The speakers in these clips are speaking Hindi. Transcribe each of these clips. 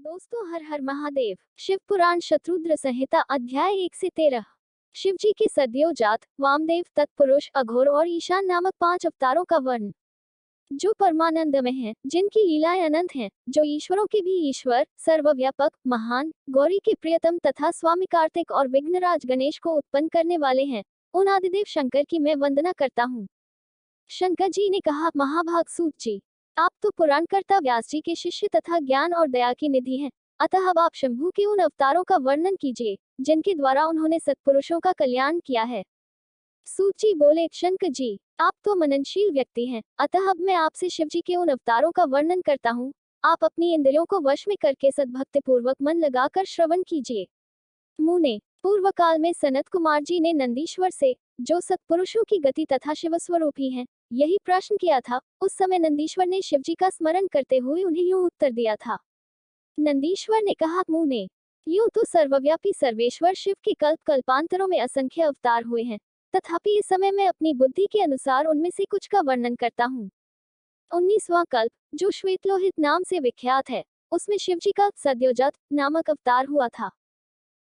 दोस्तों, हर हर महादेव। शिव पुराण शत्रुद्र संहिता अध्याय 1 से 13। शिव जी के सद्यो जात वामदेव, तत्पुरुष, अघोर और ईशान नामक 5 अवतारों का वर्ण, जो परमानंदमय हैं, जिनकी लीलाएं अनंत हैं, जो ईश्वरों के भी ईश्वर, सर्वव्यापक, महान, गौरी के प्रियतम तथा स्वामी कार्तिक और विघ्नराज गणेश को उत्पन्न करने वाले हैं, उन आदिदेव शंकर की मैं वंदना करता हूँ। शंकर जी ने कहा, महाभाग सूत जी, आप तो पुराणकर्ता व्यास जी के शिष्य तथा ज्ञान और दया की निधि हैं। अतः अब आप शंभू के उन अवतारों का वर्णन कीजिए, जिनके द्वारा उन्होंने सत्पुरुषों का कल्याण किया है। सूत जी बोले, शंकर जी, आप तो मननशील व्यक्ति हैं, अतः अब मैं आपसे शिव जी के उन अवतारों का वर्णन करता हूँ। आप अपनी इंद्रियों को वश में करके सद्भक्ति पूर्वक मन लगाकर श्रवण कीजिए। मुने, पूर्व काल में सनत कुमार जी ने नंदीश्वर से, जो सत्पुरुषों की गति तथा शिव स्वरूपी हैं, यही प्रश्न किया था। उस समय नंदीश्वर ने शिव जी का स्मरण करते हुए उन्हें यूं उत्तर दिया था। नंदीश्वर ने कहा, मुने, यूं तो सर्वव्यापी सर्वेश्वर शिव के कल्प कल्पांतरों में असंख्य अवतार हुए हैं, तथापि इस समय मैं अपनी बुद्धि के अनुसार उनमें से कुछ का वर्णन करता हूँ। 19वां कल्प, जो श्वेतलोहित नाम से विख्यात है, उसमें शिव जी का सद्योजात नामक अवतार हुआ था।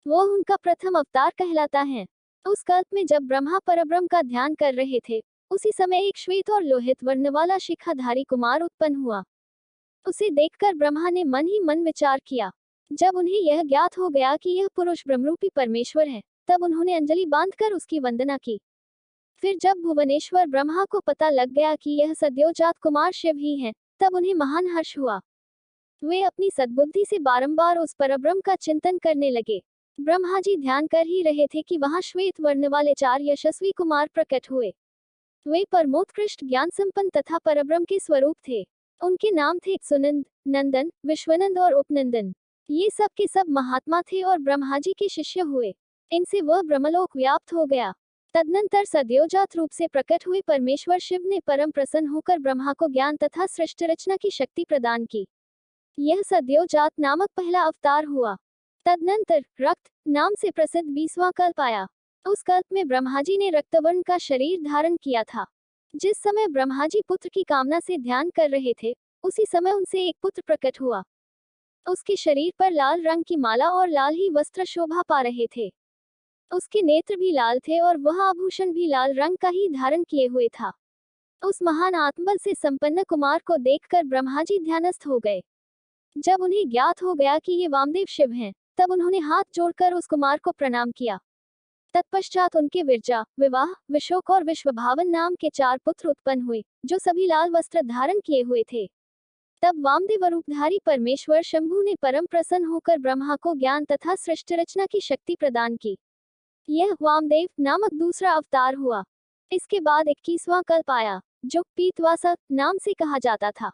वो उनका प्रथम अवतार कहलाता है। उस कल्प में जब ब्रह्मा परब्रह्म का ध्यान कर रहे थे, उसी समय एक श्वेत और लोहित वर्ण वाला शिखाधारी कुमार उत्पन्न हुआ। उसे देखकर ब्रह्मा ने मन ही मन विचार किया। जब उन्हें यह ज्ञात हो गया कि यह पुरुष ब्रह्मरूपी परमेश्वर है, तब उन्होंने अंजलि बांधकर उसकी वंदना की। फिर जब भुवनेश्वर ब्रह्मा को पता लग गया कि यह सद्योजात कुमार शिव ही हैं, तब उन्हें महान हर्ष हुआ। वे अपनी सद्बुद्धि से बारंबार उस परब्रह्म का चिंतन करने लगे। ब्रह्मा जी ध्यान कर ही रहे थे कि वहां श्वेत वर्ण वाले 4 यशस्वी कुमार प्रकट हुए। वे परमोत्कृष्ट ज्ञान संपन्न तथा परब्रह्म के स्वरूप थे। उनके नाम थे सुनंद, नंदन, विश्वनंद और उपनंदन। ये सब के सब महात्मा थे और ब्रह्मा जी के शिष्य हुए। इनसे वह ब्रह्मलोक व्याप्त हो गया। तदनंतर सद्योजात रूप से प्रकट हुए परमेश्वर शिव ने परम प्रसन्न होकर ब्रह्मा को ज्ञान तथा सृष्टि रचना की शक्ति प्रदान की। यह सद्योजात नामक पहला अवतार हुआ। तदनंतर रक्त नाम से प्रसिद्ध 20वां कल्प आया। उस कल्प में ब्रह्मा जी ने रक्तवर्ण का शरीर धारण किया था। जिस समय ब्रह्मा जी पुत्र की कामना से ध्यान कर रहे थे, उसी समय उनसे एक पुत्र प्रकट हुआ। उसके शरीर पर लाल रंग की माला और लाल ही वस्त्र शोभा पा रहे थे। उसके नेत्र भी लाल थे और वह आभूषण भी लाल रंग का ही धारण किए हुए था। उस महान आत्मबल से संपन्न कुमार को देखकर ब्रह्मा जी ध्यानस्थ हो गए। जब उन्हें ज्ञात हो गया कि ये वामदेव शिव हैं, तब उन्होंने हाथ जोड़कर उस कुमार को प्रणाम किया। तत्पश्चात उनके विरजा, विवाह, विशोक और विश्वभावन नाम के 4 पुत्र उत्पन्न हुए, जो सभी लाल वस्त्र धारण किए हुए थे। तब वामदेव रूपधारी परमेश्वर शंभु ने परम प्रसन्न होकर ब्रह्मा को ज्ञान तथा सृष्टि रचना की शक्ति प्रदान की। यह वामदेव नामक दूसरा अवतार हुआ। इसके बाद 21वां कल्प आया, जो पीतवासा नाम से कहा जाता था।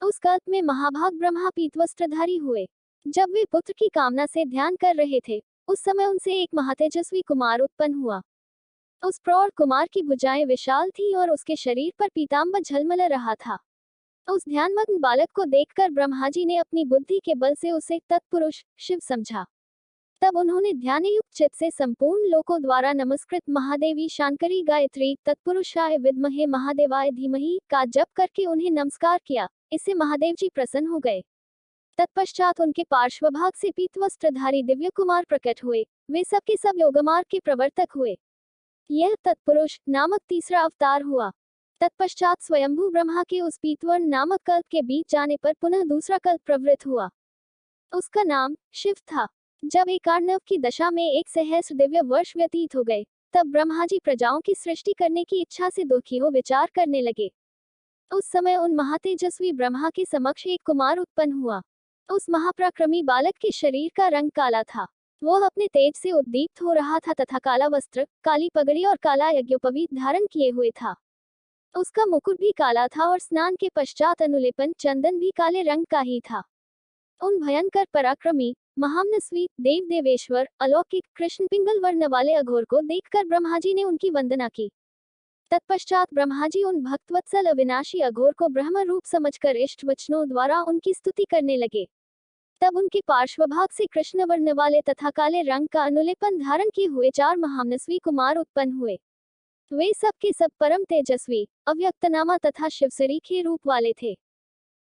उस कल्प में महाभाग ब्रह्मा पीतवस्त्रधारी हुए। जब वे पुत्र की कामना से ध्यान कर रहे थे, उस समय उनसे एक महातेजस्वी कुमार उत्पन्न हुआ। उस प्रौढ़ कुमार की भुजाएं विशाल थीं और उसके शरीर पर पीतांबर झलमल रहा था। उस ध्यानमग्न बालक को देखकर ब्रह्मा जी ने अपनी बुद्धि के बल से उसे तत्पुरुष शिव समझा। तब उन्होंने ध्यानयुक्त चित्त से संपूर्ण लोकों द्वारा नमस्कृत महादेवी शांकरी गायत्री तत्पुरुषाय विद्महे महादेवाय धीमहि का जप करके उन्हें नमस्कार किया। इससे महादेव जी प्रसन्न हो गए। तत्पश्चात उनके पार्श्वभाग से पीतवस्त्रधारी दिव्य कुमार प्रकट हुए। वे सबके सब योगमार्ग के प्रवर्तक हुए। यह तत्पुरुष नामक तीसरा अवतार हुआ। तत्पश्चात स्वयंभू ब्रह्मा के उस पीतवर्ण नामक कल्प के बीच जाने पर पुनः दूसरा कल्प प्रवृत्त हुआ। उसका नाम शिव था। जब एकार्णव की दशा में 1 सहस्र दिव्य वर्ष व्यतीत हो गए, तब ब्रह्मा जी प्रजाओं की सृष्टि करने की इच्छा से दुखी हो विचार करने लगे। उस समय उन महातेजस्वी ब्रह्मा के समक्ष एक कुमार उत्पन्न हुआ। उस महापराक्रमी बालक के शरीर का रंग काला था। वह अपने तेज से उद्दीप्त हो रहा था तथा काला वस्त्र, काली पगड़ी और काला यज्ञोपवीत धारण किए हुए था। उसका मुकुट भी काला था और स्नान के पश्चात अनुलेपन चंदन भी काले रंग का ही था। उन भयंकर पराक्रमी, महामनस्वी, देव देवेश्वर, अलौकिक, कृष्ण पिंगल वर्ण वाले अघोर को देखकर ब्रह्मा जी ने उनकी वंदना की। तत्पश्चात ब्रह्मा जी उन भक्तवत्सल अविनाशी अघोर को ब्रह्म रूप समझकर इष्ट वचनों द्वारा उनकी स्तुति करने लगे। तब उनके पार्श्वभाग से कृष्ण वर्ण वाले तथा काले रंग का अनुलेपन धारण किए हुए 4 महामनस्वी कुमार उत्पन्न हुए। वे सब के सब परम तेजस्वी, अव्यक्तनामा तथा शिवसरीखे रूप वाले थे।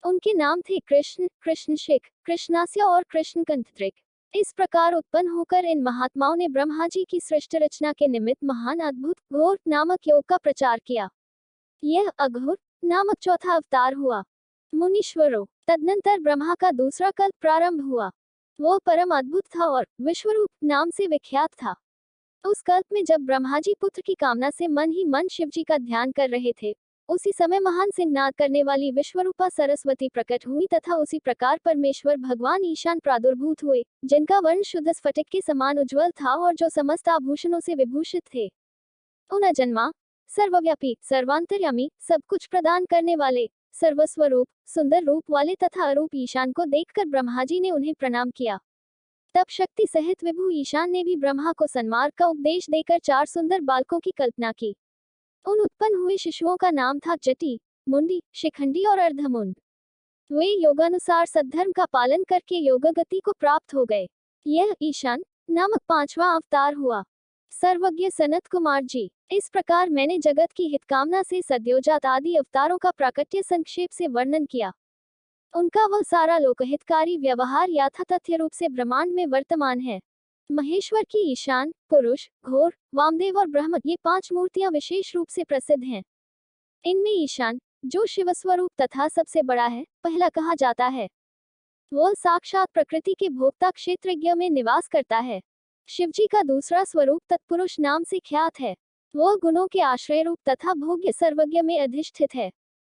उनके नाम थे कृष्ण, कृष्णशिख, कृष्णास्य और कृष्णकंठत्रिक। इस प्रकार उत्पन्न होकर इन महात्माओं ने ब्रह्मा जी की सृष्टि रचना के निमित्त महान अद्भुत घोर नामक योग का प्रचार किया। यह अघोर नामक चौथा अवतार हुआ। मुनीश्वरों, तदनंतर ब्रह्मा का दूसरा कल्प प्रारंभ हुआ। वह परम अद्भुत था और विश्वरूप नाम से विख्यात था। उस कल्प में जब ब्रह्मा जी पुत्र की कामना से मन ही मन शिव जी का ध्यान कर रहे थे, उसी समय महान सिंहनाद करने वाली विश्वरूपा सरस्वती प्रकट हुई तथा उसी प्रकार परमेश्वर भगवान ईशान प्रादुर्भूत हुए, जिनका वर्ण शुद्ध स्फटिक के समान उज्ज्वल था और जो समस्त आभूषणों से विभूषित थे। उन अजन्मा, सर्वव्यापी, सर्वांतर्यामी, सब कुछ प्रदान करने वाले, सर्वस्वरूप, सुंदर रूप वाले तथा अरूप ईशान को देखकर ब्रह्मा जी ने उन्हें प्रणाम किया। तब शक्ति सहित विभु ईशान ने भी ब्रह्मा को सन्मार्ग का उपदेश देकर 4 सुंदर बालकों की कल्पना की। उन उत्पन्न हुए शिशुओं का नाम था जटी, मुंडी, शिखंडी और अर्धमुंड। वे योगानुसार सद्धर्म का पालन करके योग गति को प्राप्त हो गए। यह ईशान नामक 5वां अवतार हुआ। सर्वज्ञ सनत कुमार जी, इस प्रकार मैंने जगत की हितकामना से सद्योजात आदि अवतारों का प्राकट्य संक्षेप से वर्णन किया। उनका वह सारा लोकहितकारी व्यवहार यथातथ्य रूप से ब्रह्मांड में वर्तमान है। महेश्वर की ईशान, पुरुष, घोर, वामदेव और ब्रह्म, ये 5 मूर्तियां विशेष रूप से प्रसिद्ध हैं। इनमें ईशान, जो शिवस्वरूप तथा सबसे बड़ा है, पहला कहा जाता है। वह साक्षात प्रकृति के भोक्ता क्षेत्रज्ञ में निवास करता है। शिवजी का दूसरा स्वरूप तत्पुरुष नाम से ख्यात है। वह गुणों के आश्रय रूप तथा भोग्य सर्वज्ञ में अधिष्ठित है।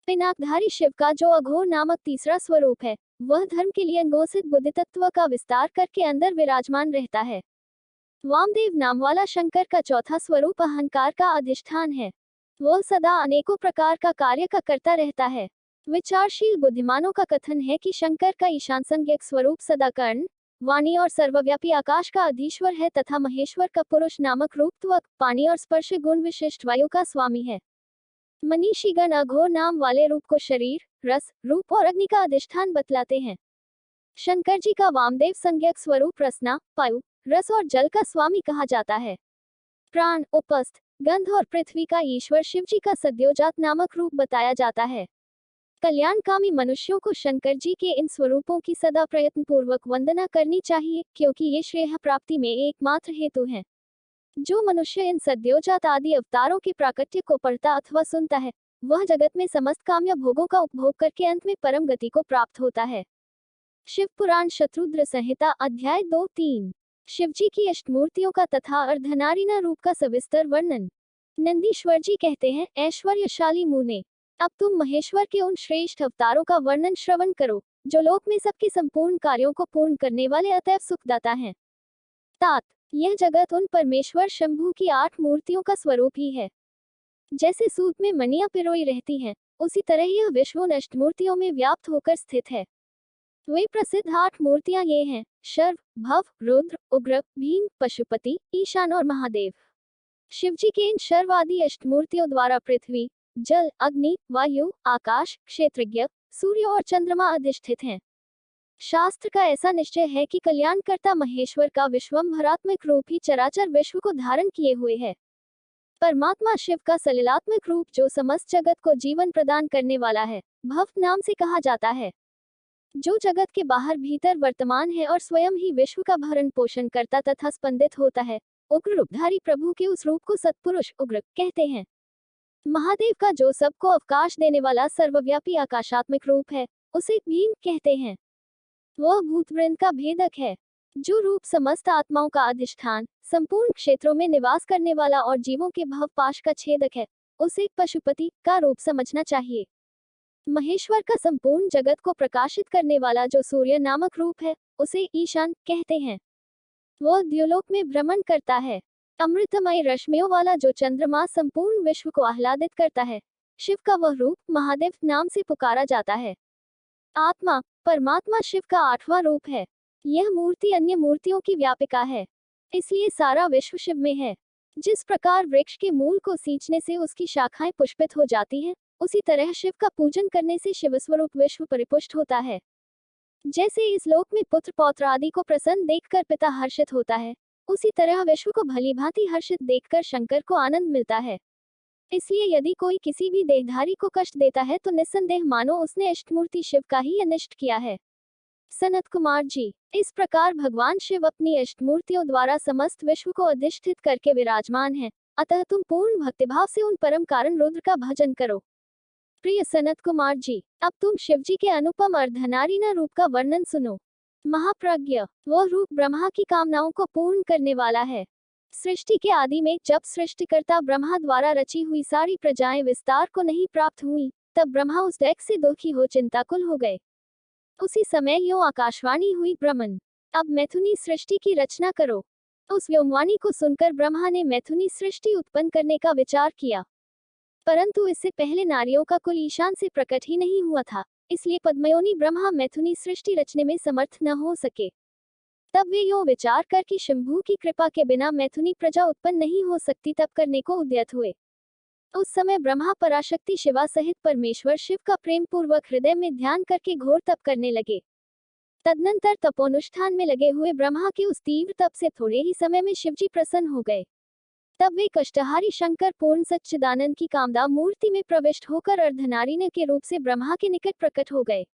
पिनाकधारी शिव का जो अघोर नामक तीसरा स्वरूप है, वह धर्म के लिए अंगोसित बुद्धि तत्व का विस्तार करके अंदर विराजमान रहता है। वामदेव नाम वाला शंकर का चौथा स्वरूप अहंकार का अधिष्ठान है। वह सदा अनेकों प्रकार का कार्य का करता रहता है। विचारशील बुद्धिमानों का कथन है कि शंकर का ईशान संज्ञक स्वरूप सदा कर्ण, वाणी और सर्वव्यापी आकाश का अधीश्वर है तथा महेश्वर का पुरुष नामक रूप त्वक, पानी और स्पर्श गुण विशिष्ट वायु का स्वामी है। मनीषीगण अघोर नाम वाले रूप को शरीर, रस, रूप और अग्नि का अधिष्ठान बतलाते हैं। शंकर जी का वामदेव संज्ञक स्वरूप रसना, वायु, रस और जल का स्वामी कहा जाता है। प्राण, उपस्थ, गंध और पृथ्वी का ईश्वर शिव जी का सद्योजात नामक रूप बताया जाता है। कल्याणकामी मनुष्यों को शंकर जी के इन स्वरूपों की सदा प्रयत्न पूर्वक वंदना करनी चाहिए, क्योंकि ये श्रेय प्राप्ति में एकमात्र हेतु हैं। जो मनुष्य इन सद्योजात आदि अवतारों के प्राकट्य को पढ़ता अथवा सुनता है, वह जगत में समस्त काम्य भोगों का उपभोग करके अंत में परम गति को प्राप्त होता है। शिव पुराण शत्रुद्र संहिता अध्याय 2-3। शिवजी की अष्टमूर्तियों का तथा अर्धनारीना रूप का सविस्तर वर्णन। नंदीश्वर जी कहते हैं, ऐश्वर्यशाली मुने, अब तुम महेश्वर के उन श्रेष्ठ अवतारों का वर्णन श्रवण करो, जो लोक में सबके संपूर्ण कार्यों को पूर्ण करने वाले अतएव सुखदाता हैं। तात, यह जगत उन परमेश्वर शंभु की 8 मूर्तियों का स्वरूप ही है। जैसे सूत में मणियां पिरोई रहती हैं, उसी तरह यह विश्व उन अष्टमूर्तियों में व्याप्त होकर स्थित है। वे प्रसिद्ध 8 मूर्तियां ये हैं: शर्व, भव, रुद्र, उग्र, भीम, पशुपति, ईशान और महादेव। शिवजी के इन शर्व आदि अष्टमूर्तियों द्वारा पृथ्वी, जल, अग्नि, वायु, आकाश, क्षेत्रज्ञ, सूर्य और चंद्रमा अधिष्ठित हैं। शास्त्र का ऐसा निश्चय है कि कल्याणकर्ता महेश्वर का विश्वम्भरात्मक रूप ही चराचर विश्व को धारण किए हुए है। परमात्मा शिव का सलिलात्मक रूप, जो समस्त जगत को जीवन प्रदान करने वाला है, भव नाम से कहा जाता है। जो जगत के बाहर भीतर वर्तमान है और स्वयं ही विश्व का भरण पोषण करता तथा स्पंदित होता है, उग्र रूपधारी प्रभु के उस रूप को सत्पुरुष उग्र कहते हैं। महादेव का जो सबको अवकाश देने वाला सर्वव्यापी आकाशात्मक रूप है, उसे भीम कहते हैं। वह भूतवृंद का भेदक है। जो रूप समस्त आत्माओं का अधिष्ठान, संपूर्ण क्षेत्रों में निवास करने वाला और जीवों के भवपाश का छेदक है, उसे पशुपति का रूप समझना चाहिए। महेश्वर का संपूर्ण जगत को प्रकाशित करने वाला जो सूर्य नामक रूप है, उसे ईशान कहते हैं। वह द्युलोक में भ्रमण करता है। अमृतमय रश्मियों वाला जो चंद्रमा संपूर्ण विश्व को आह्लादित करता है, शिव का वह रूप महादेव नाम से पुकारा जाता है। आत्मा, परमात्मा शिव का 8वां रूप है। यह मूर्ति अन्य मूर्तियों की व्यापिका है, इसलिए सारा विश्व शिव में है। जिस प्रकार वृक्ष के मूल को सींचने से उसकी शाखाएं पुष्पित हो जाती हैं, उसी तरह शिव का पूजन करने से शिवस्वरूप विश्व परिपुष्ट होता है। जैसे इस लोक में पुत्र पौत्र आदि को प्रसन्न देखकर पिता हर्षित होता है, उसी तरह विश्व को भली भांति हर्षित देखकर शंकर को आनंद मिलता है। इसलिए यदि कोई किसी भी देहधारी को कष्ट देता है तो निस्संदेह मानो उसने अष्टमूर्ति शिव का ही अनिष्ट किया है। सनत कुमार जी, इस प्रकार भगवान शिव अपनी अष्टमूर्तियों द्वारा समस्त विश्व को अधिष्ठित करके विराजमान हैं, अतः तुम पूर्ण भक्तिभाव से उन परम कारण रुद्र का भजन करो। प्रिय सनत कुमार जी, अब तुम शिव जी के अनुपम अर्धनारीना रूप का वर्णन सुनो। महाप्रज्ञ, वह रूप ब्रह्मा की कामनाओं को पूर्ण करने वाला है। सृष्टि के आदि में जब सृष्टिकर्ता ब्रह्मा द्वारा रची हुई सारी प्रजाएं विस्तार को नहीं प्राप्त हुई, तब ब्रह्मा उस दैख से दुखी हो चिंताकुल हो गए। उसी समय यूं आकाशवाणी हुई, ब्रह्मन, अब मैथुनी सृष्टि की रचना करो। उस व्योमवाणी को सुनकर ब्रह्मा ने मैथुनी सृष्टि उत्पन्न करने का विचार किया, परंतु इससे पहले नारियों का कुल ईशान से प्रकट ही नहीं हुआ था, इसलिए पद्मयोनि ब्रह्मा मैथुनी सृष्टि रचने में समर्थ न हो सके। तब वे यूं विचार कर कि शंभू की कृपा के बिना मैथुनी प्रजा उत्पन्न नहीं हो सकती, तब करने को उद्यत हुए। उस समय ब्रह्मा पराशक्ति शिवा सहित परमेश्वर शिव का प्रेम पूर्वक हृदय में ध्यान करके घोर तप करने लगे। तदनंतर तपोनुष्ठान में लगे हुए ब्रह्मा के उस तीव्र तप से थोड़े ही समय में शिवजी प्रसन्न हो गए। तब वे कष्टहारी शंकर पूर्ण सच्चिदानंद की कामदा मूर्ति में प्रविष्ट होकर अर्धनारीण के रूप से ब्रह्मा के निकट प्रकट हो गए।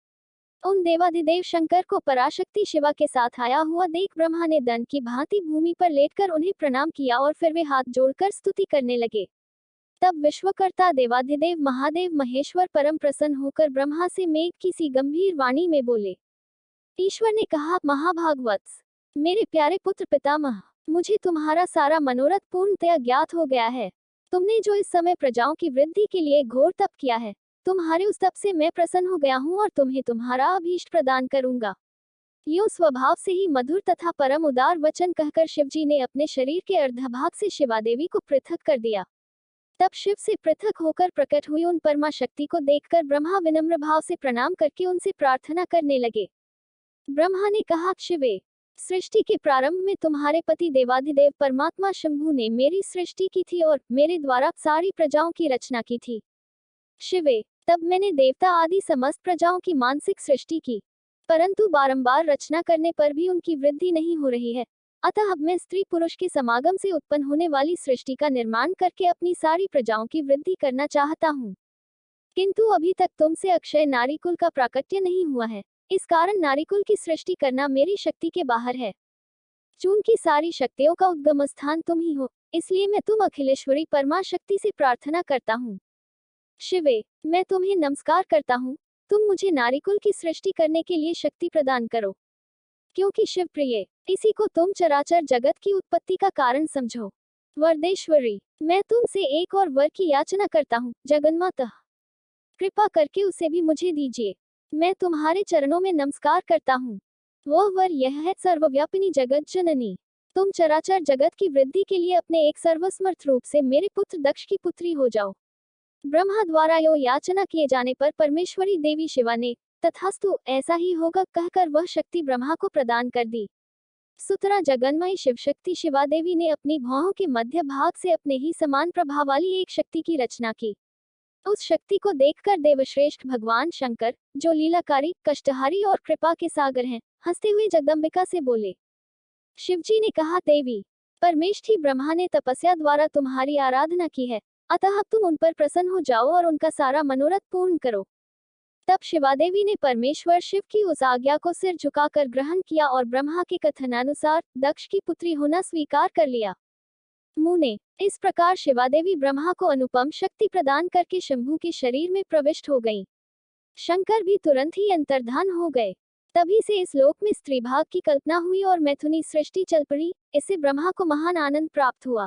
उन देवाधिदेव शंकर को पराशक्ति शिवा के साथ आया हुआ देख ब्रह्मा ने दंड की भांति भूमि पर लेटकर उन्हें प्रणाम किया और फिर वे हाथ जोड़कर स्तुति करने लगे। तब विश्वकर्ता देवाधिदेव महादेव महेश्वर परम प्रसन्न होकर ब्रह्मा से मेघ की सी गंभीर वाणी में बोले। ईश्वर ने कहा, महाभागवत्स, मेरे प्यारे पुत्र पितामह, मुझे तुम्हारा सारा मनोरथ पूर्णतया ज्ञात हो गया है। तुमने जो इस समय प्रजाओं की वृद्धि के लिए घोर तप किया है, तुम्हारे उस तप से मैं प्रसन्न हो गया हूँ और तुम्हें तुम्हारा अभीष्ट प्रदान करूंगा। यूं स्वभाव से ही मधुर तथा परम उदार वचन कहकर शिवजी ने अपने शरीर के अर्धभाग से शिवादेवी को पृथक कर दिया। तब शिव से पृथक होकर प्रकट हुई उन परमा शक्ति को देखकर ब्रह्मा विनम्र भाव से प्रणाम करके उनसे प्रार्थना करने लगे। ब्रह्मा ने कहा, शिवे, सृष्टि के प्रारंभ में तुम्हारे पति देवाधिदेव परमात्मा शंभु ने मेरी सृष्टि की थी और मेरे द्वारा सारी प्रजाओं की रचना की थी। शिवे, तब मैंने देवता आदि समस्त प्रजाओं की मानसिक सृष्टि की, परंतु बारंबार रचना करने पर भी उनकी वृद्धि नहीं हो रही है। अतः अब मैं स्त्री पुरुष के समागम से उत्पन्न होने वाली सृष्टि का निर्माण करके अपनी सारी प्रजाओं की वृद्धि करना चाहता हूँ, किंतु अभी तक तुमसे अक्षय नारीकुल का प्राकट्य नहीं हुआ है। इस कारण नारीकुल की सृष्टि करना मेरी शक्ति के बाहर है। चूंकि सारी शक्तियों का उद्गम स्थान तुम ही हो, इसलिए मैं तुम अखिलेश्वरी परमा शक्ति से प्रार्थना करता हूँ। शिवे, मैं तुम्हें नमस्कार करता हूँ, तुम मुझे नारीकुल की सृष्टि करने के लिए शक्ति प्रदान करो, क्योंकि शिव प्रिय, इसी को तुम चराचर जगत की उत्पत्ति का कारण समझो। वरदेश्वरी, मैं तुमसे एक और वर की याचना करता हूँ, जगन्माता, कृपा करके उसे भी मुझे दीजिए। मैं तुम्हारे चरणों में नमस्कार करता हूँ। वह वर यह है, सर्वव्यापिनी जगत जननी, तुम चराचर जगत की वृद्धि के लिए अपने एक सर्वसमर्थ रूप से मेरे पुत्र दक्ष की पुत्री हो जाओ। ब्रह्मा द्वारा यो याचना किए जाने पर परमेश्वरी देवी शिवा ने तथास्तु ऐसा ही होगा कहकर वह शक्ति ब्रह्मा को प्रदान कर दी। सुतरा जगन्मयी शिव शक्ति शिवा देवी ने अपनी भौहों के मध्य भाग से अपने ही समान प्रभाव वाली एक शक्ति की रचना की। उस शक्ति को देखकर देवश्रेष्ठ भगवान शंकर, जो लीलाकारी, कष्टहारी और कृपा के सागर हैं, हंसते हुए जगदम्बिका से बोले। शिवजी ने कहा, देवी, परमेष्ठी ब्रह्मा ने तपस्या द्वारा तुम्हारी आराधना की है, अतः अब तुम उन पर प्रसन्न हो जाओ और उनका सारा मनोरथ पूर्ण करो। तब शिवादेवी ने परमेश्वर शिव की उस आज्ञा को सिर झुकाकर ग्रहण किया और ब्रह्मा के कथनानुसार दक्ष की पुत्री होना स्वीकार कर लिया। मुने, इस प्रकार शिवादेवी ब्रह्मा को अनुपम शक्ति प्रदान करके शंभू के शरीर में प्रविष्ट हो गईं। शंकर भी तुरंत ही अंतर्धान हो गए। तभी से इस लोक में स्त्री भाग की कल्पना हुई और मैथुनी सृष्टि चल पड़ी। इससे ब्रह्मा को महान आनंद प्राप्त हुआ।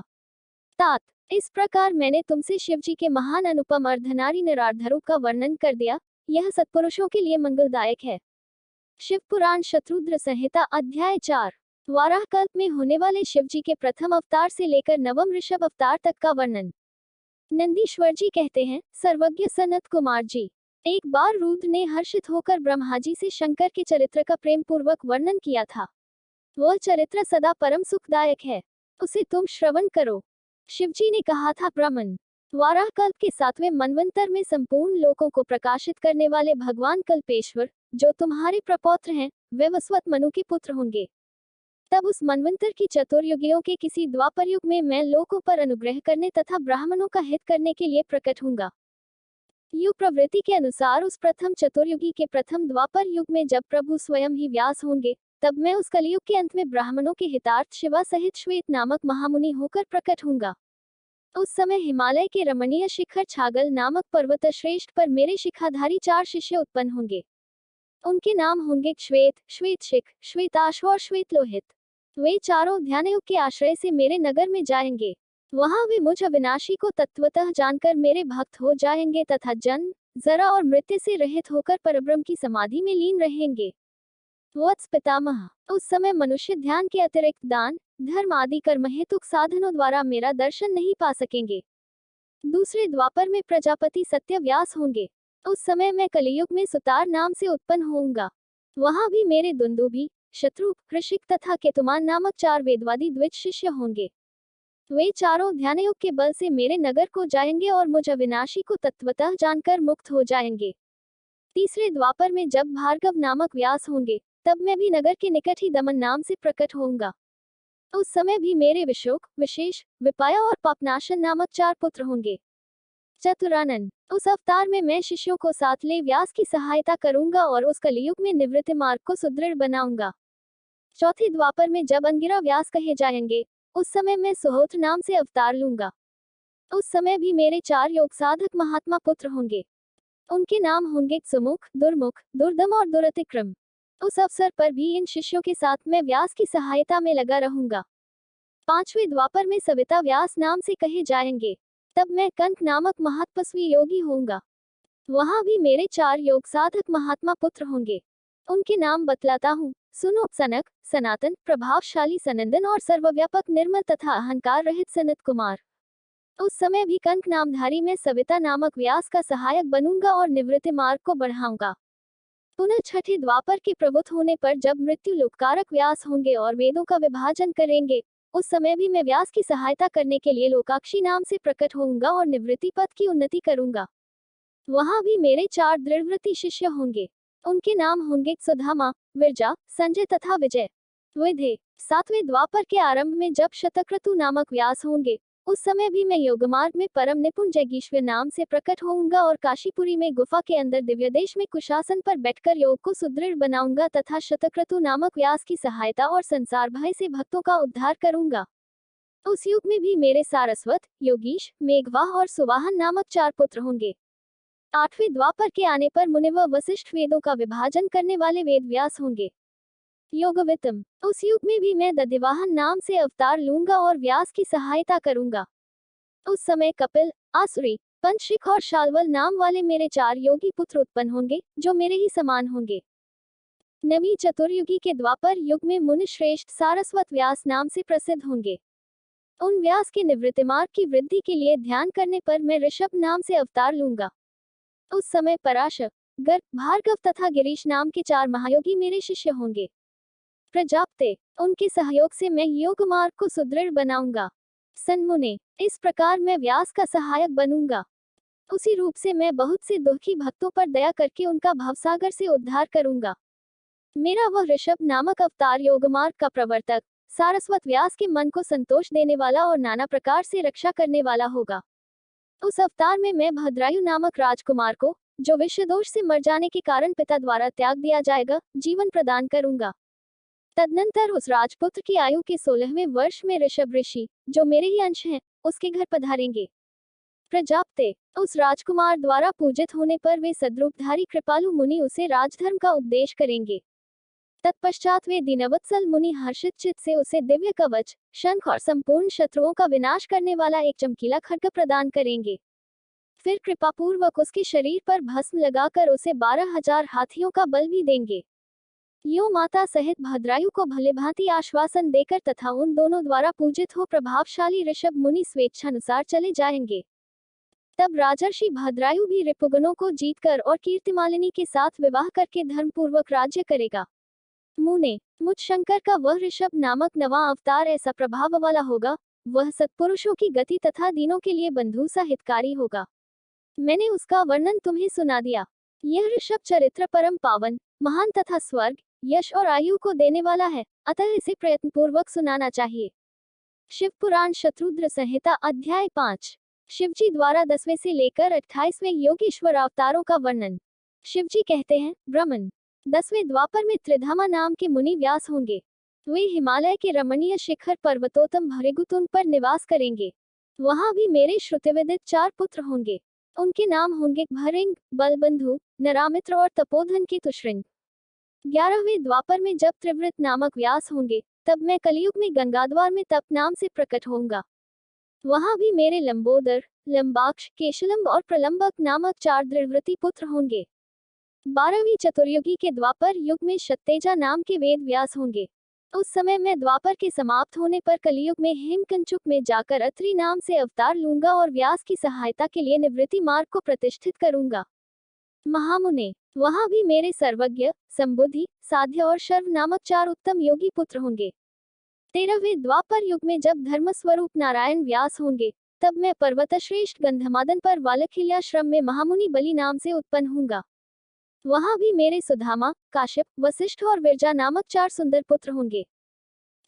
तात, इस प्रकार मैंने तुमसे शिवजी के महान अनुपम अर्धनारी निरार्धरूप का वर्णन कर दिया। यह सत्पुरुषों के लिए मंगलदायक है। शिव पुराण शत्रुद्र संहिता अध्याय 4। वाराह कल्प में होने वाले शिवजी के प्रथम अवतार से लेकर नवम ऋषभ अवतार तक का वर्णन। नंदीश्वर जी कहते हैं, सर्वज्ञ सनत कुमार जी, एक बार रुद्र ने हर्षित होकर ब्रह्मा जी से शंकर के चरित्र का प्रेम पूर्वक वर्णन किया था। वह चरित्र सदा परम सुखदायक है, उसे तुम श्रवण करो। शिवजी ने कहा था, ब्राह्मण, वाराह कल्प के 7वें मनवंतर में संपूर्ण लोकों को प्रकाशित करने वाले भगवान कल्पेश्वर, जो तुम्हारे प्रपौत्र हैं, वे वसवत मनु के पुत्र होंगे। तब उस मनवंतर की चतुर्युगियों के किसी द्वापर युग में मैं लोगों पर अनुग्रह करने तथा ब्राह्मणों का हित करने के लिए प्रकट होऊंगा। युग प्रवृत्ति के अनुसार उस प्रथम चतुर्युगी के प्रथम द्वापर युग में जब प्रभु स्वयं ही व्यास होंगे, तब मैं उस कलयुग के अंत में ब्राह्मणों के हितार्थ शिवा सहित श्वेत नामक महामुनि होकर प्रकट होऊंगा। उस समय हिमालय के रमणीय शिखर छागल नामक पर्वत श्रेष्ठ पर मेरे शिखाधारी 4 शिष्य उत्पन्न होंगे। उनके नाम होंगे श्वेत, श्वेतशिख, श्वेताश्व और श्वेतलोहित। वे चारों ध्यानयोग के आश्रय से मेरे नगर में जाएंगे। वहां वे मुझ अविनाशी को तत्वतः जानकर मेरे भक्त हो जाएंगे तथा जन्म, जरा और मृत्यु से रहित होकर परब्रह्म की समाधि में लीन रहेंगे। वत्स पितामह, उस समय मनुष्य ध्यान के अतिरिक्त दान, धर्म आदि कर्म हेतुक साधनों द्वारा मेरा दर्शन नहीं पा सकेंगे। दूसरे द्वापर में प्रजापति सत्य व्यास होंगे। उस समय मैं कलियुग में सुतार नाम से उत्पन्न होऊंगा। वहां भी मेरे दुंदुभी, शत्रु, कृषिक तथा केतुमान नामक 4 वेदवादी द्विज शिष्य होंगे। वे चारों ध्यानयोग के बल से मेरे नगर को जाएंगे और मुझ अविनाशी को तत्वतः जानकर मुक्त हो जाएंगे। तीसरे द्वापर में जब भार्गव नामक व्यास होंगे, तब मैं भी नगर के निकट ही दमन नाम से प्रकट होऊंगा। उस समय भी मेरे विशोक, विशेष, विपाया और पापनाशन नामक 4 पुत्र होंगे। चतुरानन, उस अवतार में मैं शिष्यों को साथ ले व्यास की सहायता करूंगा और उस कलियुग में निवृत्ति मार्ग को सुदृढ़ बनाऊंगा। चौथे द्वापर में जब अंगिरा व्यास कहे जाएंगे, उस समय मैं सुहोत्र नाम से अवतार लूंगा। उस समय भी मेरे 4 योग साधक महात्मा पुत्र होंगे। उनके नाम होंगे सुमुख, दुर्मुख, दुर्दम और दुरतिक्रम। उस अवसर पर भी इन शिष्यों के साथ मैं व्यास की सहायता में लगा रहूंगा। पांचवें द्वापर में सविता व्यास नाम से कहे जाएंगे। तब मैं कंक नामक महत्पस्वी योगी होऊंगा। वहां भी मेरे 4 योग साधक महात्मा पुत्र होंगे। उनके नाम बतलाता हूँ। सुनो, सनक, सनातन, प्रभावशाली सनंदन और सर्वव्यापक निर्मल तथा अहंकार रहित सनत कुमार। उस समय भी कंक नामधारी मैं सविता नामक व्यास का सहायक बनूंगा और निवृत्ति मार्ग को बढ़ाऊंगा। पुनः छठे द्वापर के प्रबुद्ध होने पर जब मृत्यु लोककारक व्यास होंगे और वेदों का विभाजन करेंगे, उस समय भी मैं व्यास की सहायता करने के लिए लोकाक्षी नाम से प्रकट होऊंगा और निवृत्ति पद की उन्नति करूंगा। वहां भी मेरे 4 दृढ़व्रती शिष्य होंगे। उनके नाम होंगे सुधामा, विरजा, संजय तथा विजय। विधे, 7वें द्वापर के आरंभ में जब शतक्रतु नामक व्यास होंगे, उस समय भी मैं योगमार्ग में परम निपुण जैगीश्वर नाम से प्रकट होऊंगा और काशीपुरी में गुफा के अंदर दिव्य देश में कुशासन पर बैठकर योग को सुदृढ़ बनाऊंगा तथा शतक्रतु नामक व्यास की सहायता और संसार भय से भक्तों का उद्धार करूंगा। उस युग में भी मेरे सारस्वत, योगीश, मेघवाह और सुवाहन नामक 4 पुत्र होंगे। 8वें द्वापर के आने पर मुनिव वशिष्ठ वेदों का विभाजन करने वाले वेद व्यास होंगे। योगवितम, उस युग में भी मैं दधिवाहन नाम से अवतार लूंगा और व्यास की सहायता करूंगा। उस समय कपिल, आसुरी, पंचशिख और शाल्वल नाम वाले मेरे 4 योगी पुत्र उत्पन्न होंगे, जो मेरे ही समान होंगे। नवी चतुर्युगी के द्वापर युग में मुनि श्रेष्ठ सारस्वत व्यास नाम से प्रसिद्ध होंगे। उन व्यास के निवृत्ति मार्ग की वृद्धि के लिए ध्यान करने पर मैं ऋषभ नाम से अवतार लूंगा। उस समय पराशर, गर्ग, भार्गव तथा गिरीश नाम के 4 महायोगी मेरे शिष्य होंगे। प्रजापते, उनके सहयोग से मैं योग मार्ग को सुदृढ़ बनाऊंगा। सन्मुने, इस प्रकार मैं व्यास का सहायक बनूंगा। उसी रूप से मैं बहुत से दुखी भक्तों पर दया करके उनका भवसागर से उद्धार करूंगा। मेरा वह ऋषभ नामक अवतार योग मार्ग का प्रवर्तक, सारस्वत व्यास के मन को संतोष देने वाला और नाना प्रकार से रक्षा करने वाला होगा। उस अवतार में मैं भद्रायु नामक राजकुमार को, जो विषदोष से मर जाने के कारण पिता द्वारा त्याग दिया जाएगा, जीवन प्रदान करूंगा। तदनंतर उस राजपुत्र की आयु के 16वें वर्ष में ऋषभ ऋषि, जो मेरे ही अंश हैं, उसके घर पधारेंगे। प्रजापते, उस राजकुमार द्वारा पूजित होने पर वे सद्रूपधारी कृपालु मुनि उसे राजधर्म का उपदेश करेंगे। तत्पश्चात वे दीनवत्सल मुनि हर्षित चित्त से उसे दिव्य कवच, शंख और संपूर्ण शत्रुओं का विनाश करने वाला एक चमकीला खड्ग प्रदान करेंगे। फिर कृपापूर्वक उसके शरीर पर भस्म लगाकर उसे 12,000 हाथियों का बल भी देंगे। यो माता सहित भद्रायु को भले भांति आश्वासन देकर तथा उन दोनों द्वारा पूजित हो प्रभावशाली ऋषभ मुनि स्वेच्छानुसार चले जाएंगे। तब राजर्षि भद्रायु भी रिपुगणों को जीतकर और कीर्तिमालिनी के साथ विवाह करके धर्मपूर्वक राज्य करेगा। मुने, मुझ शंकर का वह ऋषभ नामक नवा अवतार ऐसा प्रभाव वाला होगा, वह सत्पुरुषों की गति तथा दीनों के लिए बंधु सा हितकारी होगा। मैंने उसका वर्णन तुम्हें सुना दिया। यह ऋषभ चरित्र परम पावन, महान तथा स्वर्ग, यश और आयु को देने वाला है, अतः इसे प्रयत्नपूर्वक सुनाना चाहिए। शिव पुराण शत्रुद्र संहिता अध्याय 5। शिवजी द्वारा 10वें से लेकर 28वें योगेश्वर अवतारों का वर्णन। शिवजी कहते हैं, ब्रह्मन 10वें द्वापर में त्रिधामा नाम के मुनि व्यास होंगे। वे हिमालय के रमणीय शिखर पर्वतोत्तम भृगुतुंड पर निवास करेंगे। वहां भी मेरे श्रुतिविदित 4 पुत्र होंगे। उनके नाम होंगे भरिंग, बलबंधु, नरामित्र और तपोधन के तुश्रिंग। 11वें द्वापर में जब त्रिवृत नामक व्यास होंगे, तब मैं कलयुग में गंगाद्वार में तप नाम से प्रकट होऊंगा। वहां भी मेरे लंबोदर, लंबाक्ष, केशलंब और प्रलंबक नामक 4 दृढ़व्रती पुत्र होंगे। 12वीं चतुर्युगी के द्वापर युग में शत्तेजा नाम के वेद व्यास होंगे। उस समय मैं द्वापर के समाप्त होने पर कलियुग में हेमकंचुक में जाकर अत्रि नाम से अवतार लूंगा और व्यास की सहायता के लिए निवृत्ति मार्ग को प्रतिष्ठित करूंगा। महामुने, वहां भी मेरे सर्वज्ञ, संबुद्धि, साध्य और शर्व नामक 4 उत्तम योगी पुत्र होंगे। 13वें द्वापर युग में जब धर्म स्वरूप नारायण व्यास होंगे, तब मैं पर्वतश्रेष्ठ गंधमादन पर वालखिल्याश्रम में महामुनि बलि नाम से उत्पन्न होऊंगा। वहां भी मेरे सुधामा, काश्यप, वशिष्ठ और विरजा नामक 4 सुंदर पुत्र होंगे।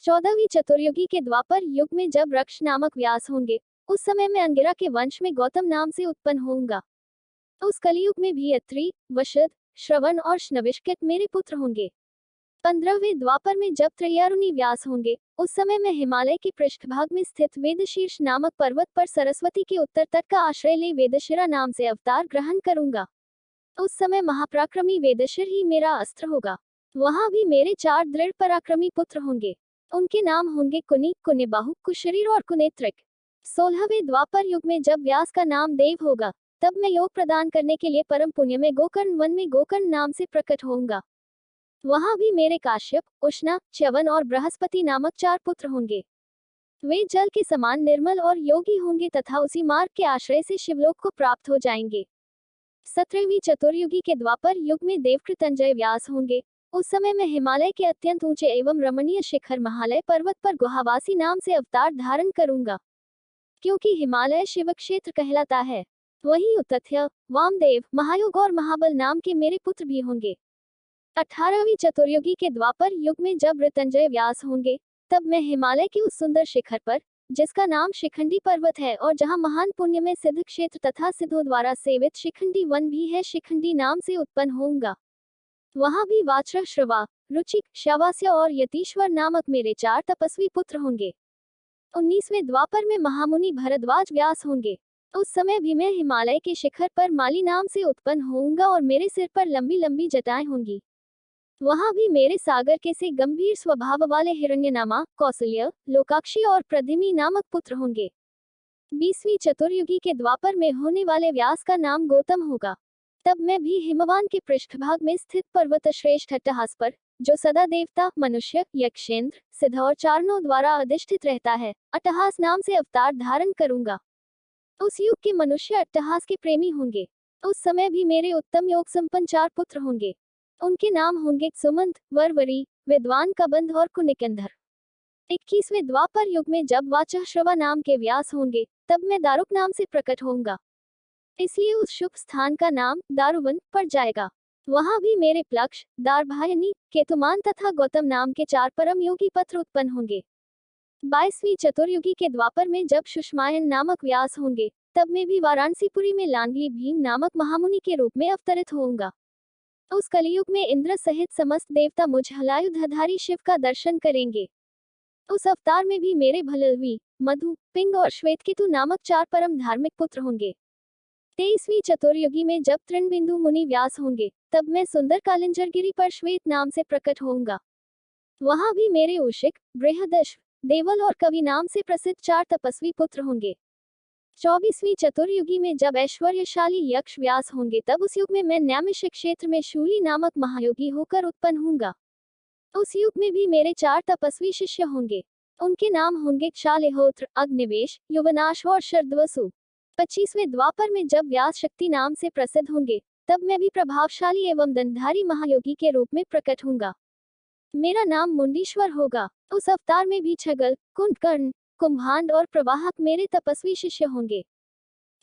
14वीं चतुर्युगी के द्वापर युग में जब रक्ष नामक व्यास होंगे, उस समय मैं अंगिरा के वंश में गौतम नाम से उत्पन्न होऊंगा। उस कलियुग में भी अत्रि, वशद, श्रवण और श्नविष्कित मेरे पुत्र होंगे। 15वें द्वापर में जब त्रयारुणी व्यास होंगे, उस समय मैं हिमालय के पृष्ठभाग में स्थित वेदशीर्ष नामक पर्वत पर सरस्वती के उत्तर तट का आश्रय ले वेदशिरा नाम से अवतार ग्रहण करूंगा। उस समय महापराक्रमी वेदशिर ही मेरा अस्त्र होगा। वहां भी मेरे 4 दृढ़ पराक्रमी पुत्र होंगे। उनके नाम होंगे कुनी, कुनिबाहु, कुशरीर और कुनेत्रिक। 16वें द्वापर युग में जब व्यास का नाम देव होगा, तब मैं योग प्रदान करने के लिए परम पुण्य में गोकर्ण वन में गोकर्ण नाम से प्रकट होऊंगा। वहां भी मेरे काश्यप, उष्णा, च्यवन और बृहस्पति नामक 4 पुत्र होंगे। वे जल के समान निर्मल और योगी होंगे तथा उसी मार्ग के आश्रय से शिवलोक को प्राप्त हो जाएंगे। 17वीं चतुर्युगी के द्वापर युग में देवकृतंजय व्यास होंगे। उस समय मैं हिमालय के अत्यंत ऊंचे एवं रमणीय शिखर महालय पर्वत पर गुहावासी नाम से अवतार धारण करूंगा। क्योंकि हिमालय शिव क्षेत्र कहलाता है, वहीं उतथ्य, वामदेव, महायोग और महाबल नाम के मेरे पुत्र भी होंगे। 18वीं चतुर्युगी के द्वापर युग में जब ऋतंजय व्यास होंगे, तब मैं हिमालय के उस सुंदर शिखर पर, जिसका नाम शिखंडी पर्वत है और जहां महान पुण्य में सिद्ध क्षेत्र तथा सिद्धों द्वारा सेवित शिखंडी वन भी है, शिखंडी नाम से उत्पन्न होऊंगा। वहां भी वाच्र, श्रवा, रुचिक, शवास्य और यतीश्वर नामक मेरे 4 तपस्वी पुत्र होंगे। 19वें द्वापर में महामुनि भरद्वाज व्यास होंगे। उस समय भी मैं हिमालय के शिखर पर माली नाम से उत्पन्न होऊंगा और मेरे सिर पर लंबी लंबी जटाएं होंगी। वहां भी मेरे सागर के से गंभीर स्वभाव वाले हिरण्यनामा, कौसल्य, लोकाक्षी और प्रद्युम्नी नामक पुत्र होंगे। 20वीं चतुर्युगी के द्वापर में होने वाले व्यास का नाम गौतम होगा। तब मैं भी हिमवान के पृष्ठभाग में स्थित पर्वत श्रेष्ठ अट्टहास पर, जो सदा देवता, मनुष्य, यक्षेंद्र, सिद्ध और चारणों द्वारा अधिष्ठित रहता है, अट्टहास नाम से अवतार धारण करूंगा। उस युग के मनुष्य अट्टहास के प्रेमी होंगे। उस समय भी मेरे उत्तम योग संपन्न 4 पुत्र होंगे। उनके नाम होंगे सुमंत, वरवरी, विद्वान कबंध और कुनिकंधर। 21वें द्वापर युग में जब वाचश्रवा नाम के व्यास होंगे, तब मैं दारुक नाम से प्रकट होऊंगा। इसलिए उस शुभ स्थान का नाम दारुवन पड़ जाएगा। वहां भी मेरे प्लक्ष, दारभायनी, केतुमान तथा गौतम नाम के 4 परम योगी पुत्र उत्पन्न होंगे। 22वीं चतुर्युगी के द्वापर में जब सुषमायन नामक व्यास होंगे, तब मैं भी वाराणसीपुरी में लांगली भीम नामक महामुनि के रूप में अवतरित होऊंगा। उस कलियुग में इंद्र सहित समस्त देवता मुझ हलायुधधारी शिव का दर्शन करेंगे। उस अवतार में भी मेरे भललवी, मधु, पिंग और श्वेतकेतु नामक 4 परम धार्मिक पुत्र होंगे। 23वीं चतुर्युगी में जब तृणबिंदु मुनि व्यास होंगे, तब मैं सुंदर कालिंजरगिरी पर श्वेत नाम से प्रकट होऊंगा। वहां भी मेरे उशिक, बृहदश्व, देवल और कवि नाम से प्रसिद्ध 4 तपस्वी पुत्र होंगे। 24वीं चतुर्युगी में जब ऐश्वर्यशाली यक्ष व्यास होंगे, तब उस युग में मैं न्यामिष क्षेत्र में शूली नामक महायोगी होकर उत्पन्न होऊंगा। उस युग में भी मेरे 4 तपस्वी शिष्य होंगे। उनके नाम होंगे क्षालिहोत्र, अग्निवेश, युवनाश और शरद्वसु। 25वें द्वापर में जब व्यास शक्ति नाम से प्रसिद्ध होंगे, तब मैं भी प्रभावशाली एवं दंडधारी महायोगी के रूप में प्रकट होऊंगा। मेरा नाम मुंडीश्वर होगा। उस अवतार में भी छगल, कुंभकर्ण, कुंभांड और प्रवाहक मेरे तपस्वी शिष्य होंगे।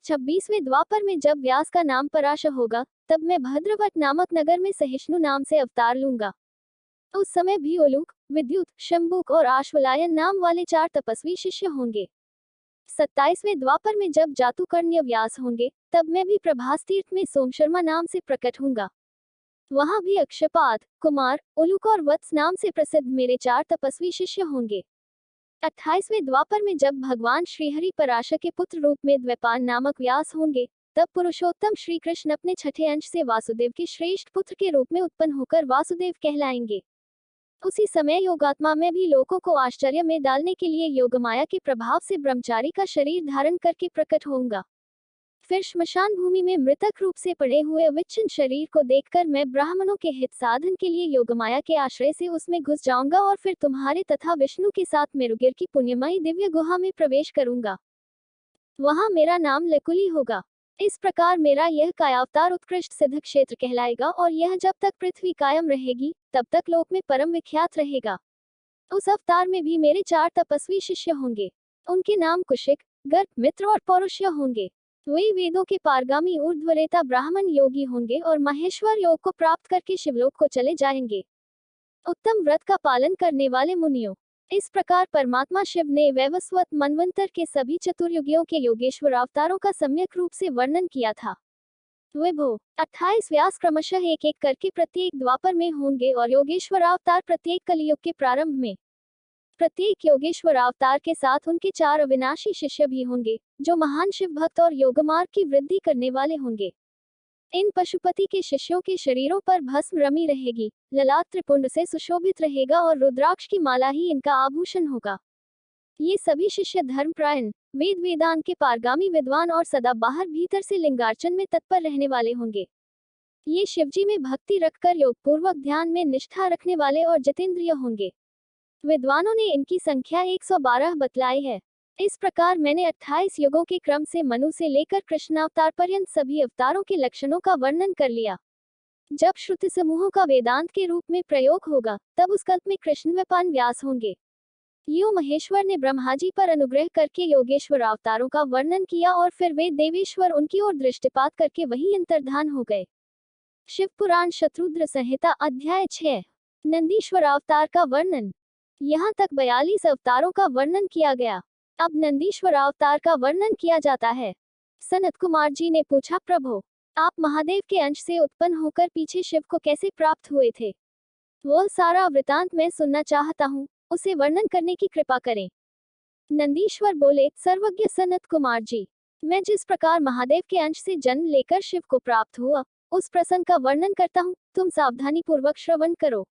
26वें द्वापर में जब व्यास का नाम पराशर होगा, तब मैं भद्रवट नामक नगर में सहिष्णु नाम से अवतार लूंगा। उस समय भी उलूक, विद्युत, शंबुक और आश्वलायन नाम वाले 4 तपस्वी शिष्य होंगे। 27वें द्वापर में जब जातुकर्ण्य व्यास होंगे, तब मैं भी प्रभास तीर्थ में सोमशर्मा नाम से प्रकट होऊंगा। वहां भी अक्षपाद, कुमार, उलूक और वत्स नाम से प्रसिद्ध मेरे 4 तपस्वी शिष्य होंगे। 28वें द्वापर में जब भगवान श्रीहरि पराशर के पुत्र रूप में द्वैपायन नामक व्यास होंगे, तब पुरुषोत्तम श्री कृष्ण अपने छठे अंश से वासुदेव के श्रेष्ठ पुत्र के रूप में उत्पन्न होकर वासुदेव कहलाएंगे। उसी समय योगात्मा में भी लोगों को आश्चर्य में डालने के लिए योगमाया के प्रभाव से ब्रह्मचारी का शरीर धारण करके प्रकट होऊंगा। फिर श्मशान भूमि में मृतक रूप से पड़े हुए अविच्छिन्न शरीर को देखकर मैं ब्राह्मणों के हित साधन के लिए योगमाया के आश्रय से उसमें घुस जाऊंगा और फिर तुम्हारे तथा विष्णु के साथ मेरुगिर की पुण्यमयी दिव्य गुहा में प्रवेश करूंगा। वहां मेरा नाम लकुली होगा। इस प्रकार मेरा यह कायावतार उत्कृष्ट सिद्ध क्षेत्र कहलाएगा और यह जब तक पृथ्वी कायम रहेगी, तब तक लोक में परम विख्यात रहेगा। उस अवतार में भी मेरे 4 तपस्वी शिष्य होंगे। उनके नाम कुशिक, गर्ग, मित्र और पौरुष्य होंगे। वे वेदों के पारगामी ऊर्ध्वरेता ब्राह्मण योगी होंगे और महेश्वर योग को प्राप्त करके शिवलोक को चले जाएंगे। उत्तम व्रत का पालन करने वाले मुनियों। इस प्रकार परमात्मा शिव ने वैवस्वत मनवंतर के सभी चतुर्युगियों के योगेश्वर अवतारों का सम्यक रूप से वर्णन किया था। विभो 28 व्यास क्रमशः एक एक करके प्रत्येक द्वापर में होंगे और योगेश्वर अवतार प्रत्येक कलियुग के प्रारंभ में। प्रत्येक योगेश्वर अवतार के साथ उनके 4 अविनाशी शिष्य भी होंगे, जो महान शिव भक्त और योगमार्ग की वृद्धि करने वाले होंगे। इन पशुपति के शिष्यों के शरीरों पर भस्म रमी रहेगी, ललाट त्रिपुंड से सुशोभित रहेगा और रुद्राक्ष की माला ही इनका आभूषण होगा। ये सभी शिष्य धर्मपरायण, वेद वेदांत के पारगामी विद्वान और सदा बाहर भीतर से लिंगार्चन में तत्पर रहने वाले होंगे। ये शिवजी में भक्ति रखकर योग पूर्वक ध्यान में निष्ठा रखने वाले और जितेंद्रिय होंगे। विद्वानों ने इनकी संख्या 112 बतलाई है। इस प्रकार मैंने 28 युगों के क्रम से मनु से लेकर कृष्णावतार पर्यंत सभी अवतारों के लक्षणों का वर्णन कर लिया। जब श्रुति समूहों का वेदांत के रूप में प्रयोग होगा, तब उस कल्प में कृष्ण द्वैपायन व्यास होंगे। यूं महेश्वर ने ब्रह्माजी पर अनुग्रह करके योगेश्वर अवतारों का वर्णन किया और फिर वे देवेश्वर उनकी ओर दृष्टिपात करके वही अंतर्धान हो गए। शिव पुराण शत्रुद्र संहिता अध्याय 6 नंदीश्वर अवतार का वर्णन। यहाँ तक 42 अवतारों का वर्णन किया गया। अब नंदीश्वर अवतार का वर्णन किया जाता है। सनत कुमार जी ने पूछा, प्रभु, आप महादेव के अंश से उत्पन्न होकर पीछे शिव को कैसे प्राप्त हुए थे? वह सारा वृतांत मैं सुनना चाहता हूँ, उसे वर्णन करने की कृपा करें। नंदीश्वर बोले, सर्वज्ञ सनत कुमार जी, मैं जिस प्रकार महादेव के अंश से जन्म लेकर शिव को प्राप्त हुआ, उस प्रसंग का वर्णन करता हूँ, तुम सावधानी पूर्वक श्रवण करो।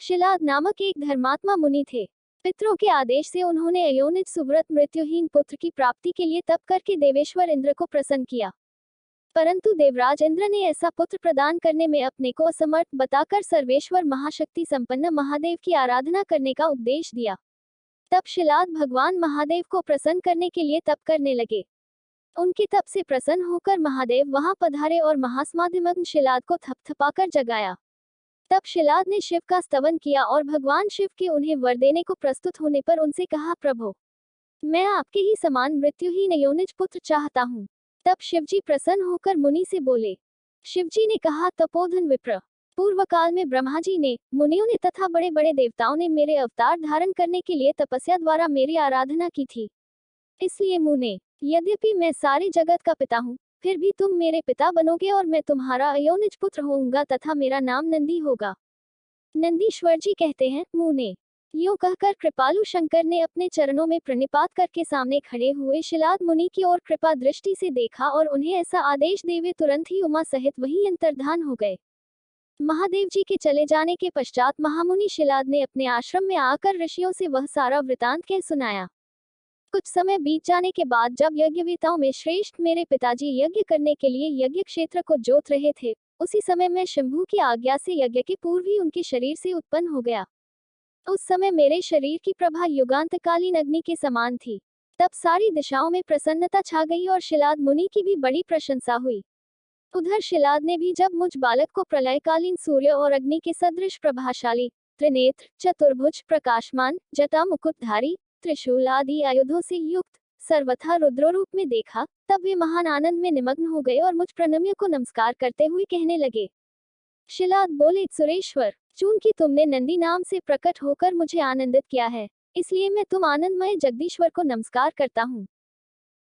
शिलाद नामक एक धर्मात्मा मुनि थे। पितरों के आदेश से उन्होंने अयोनिज सुव्रत मृत्युहीन पुत्र की प्राप्ति के लिए तप करके देवेश्वर इंद्र को प्रसन्न किया। परंतु देवराज इंद्र ने ऐसा पुत्र प्रदान करने में अपने को असमर्थ बताकर सर्वेश्वर महाशक्ति संपन्न महादेव की आराधना करने का उपदेश दिया। तब शिलाद भगवान महादेव को प्रसन्न करने के लिए तप करने लगे। उनके तप से प्रसन्न होकर महादेव वहां पधारे और महासमाधिमग्न शिलाद को थपथपाकर जगाया। तब शिलाद ने शिव का स्तवन किया और भगवान शिव के उन्हें वर देने को प्रस्तुत होने पर उनसे कहा, प्रभु, मैं आपके ही समान मृत्युहीन अयोनिज पुत्र चाहता हूँ। तब शिवजी प्रसन्न होकर मुनि से बोले। शिवजी ने कहा, तपोधन विप्र, पूर्व काल में ब्रह्मा जी ने, मुनियों ने तथा बड़े बड़े देवताओं ने मेरे अवतार धारण करने के लिए तपस्या द्वारा मेरी आराधना की थी। इसलिए मुने, यद्यपि मैं सारे जगत का पिता हूँ, फिर भी तुम मेरे पिता बनोगे और मैं तुम्हारा अयोनिज पुत्र होऊंगा तथा मेरा नाम नंदी होगा। नंदीश्वर जी कहते हैं, मुने, यूं कहकर कृपालु शंकर ने अपने चरणों में प्रणिपात करके सामने खड़े हुए शिलाद मुनि की ओर कृपा दृष्टि से देखा और उन्हें ऐसा आदेश देवे तुरंत ही उमा सहित वही अंतर्धान हो गए। महादेव जी के चले जाने के पश्चात महामुनि शिलाद ने अपने आश्रम में आकर ऋषियों से वह सारा वृतांत कह सुनाया। कुछ समय बीत जाने के बाद जब यज्ञवेताओं में श्रेष्ठ मेरे पिताजी यज्ञ करने के लिए यज्ञ क्षेत्र को जोत रहे थे, उसी समय मैं शंभु की आज्ञा से यज्ञ के पूर्व ही उनके शरीर से उत्पन्न हो गया। उस समय मेरे शरीर की प्रभा युगांतकालीन अग्नि के समान थी। तब सारी दिशाओं में प्रसन्नता छा गई और शिलाद मुनि की भी बड़ी प्रशंसा हुई। उधर शिलाद ने भी जब मुझ बालक को प्रलयकालीन सूर्य और अग्नि के सदृश प्रभाशाली, त्रिनेत्र, चतुर्भुज, प्रकाशमान, जटा मुकुटधारी, त्रिशूल आदि आयुधों से युक्त सर्वथा रुद्र रूप में देखा, तब वे महान आनंद में निमग्न हो गए और मुझ प्रणम्य को नमस्कार करते हुए कहने लगे। शिलाद बोले, सुरेश्वर, चूंकि तुमने नंदी नाम से प्रकट होकर मुझे आनंदित किया है, इसलिए मैं तुम आनंदमय जगदीश्वर को नमस्कार करता हूँ।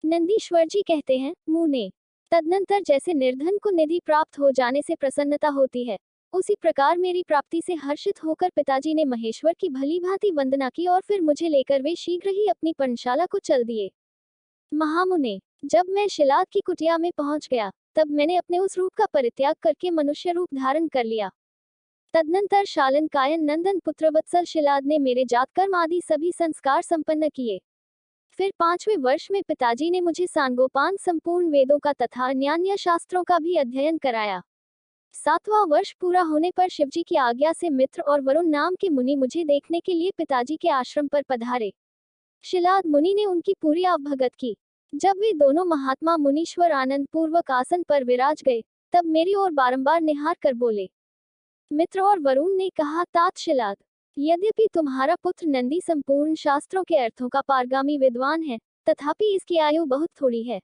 नंदीश्वर जी कहते हैं, मुने। तदनंतर जैसे निर्धन को निधि प्राप्त हो जाने से प्रसन्नता होती है, उसी प्रकार मेरी प्राप्ति से हर्षित होकर पिताजी ने महेश्वर की भली भांति वंदना की और फिर मुझे लेकर वे शीघ्र ही अपनी पर्णशाला को चल दिए। महामुने, जब मैं शिलाद की कुटिया में पहुंच गया, तब मैंने अपने उस रूप का परित्याग करके मनुष्य रूप धारण कर लिया। तदनंतर शालन कायन नंदन पुत्रवत्सल शिलाद ने मेरे जातकर्म आदि सभी संस्कार संपन्न किए। फिर 5वें वर्ष में पिताजी ने मुझे सांगोपांग संपूर्ण वेदों का तथा अन्यान्य शास्त्रों का भी अध्ययन कराया। 7वां वर्ष पूरा होने पर शिवजी की आज्ञा से मित्र और वरुण नाम के मुनि मुझे देखने के लिए पिताजी के आश्रम पर पधारे। शिलाद मुनि ने उनकी पूरी आवभगत की। जब वे दोनों महात्मा मुनीश्वर आनंद पूर्वक आसन पर विराज गए, तब मेरी ओर बारंबार निहार कर बोले। मित्र और वरुण ने कहा, तात शिलाद, यद्यपि तुम्हारा पुत्र नंदी संपूर्ण शास्त्रों के अर्थों का पारगामी विद्वान है, तथापि इसकी आयु बहुत थोड़ी है।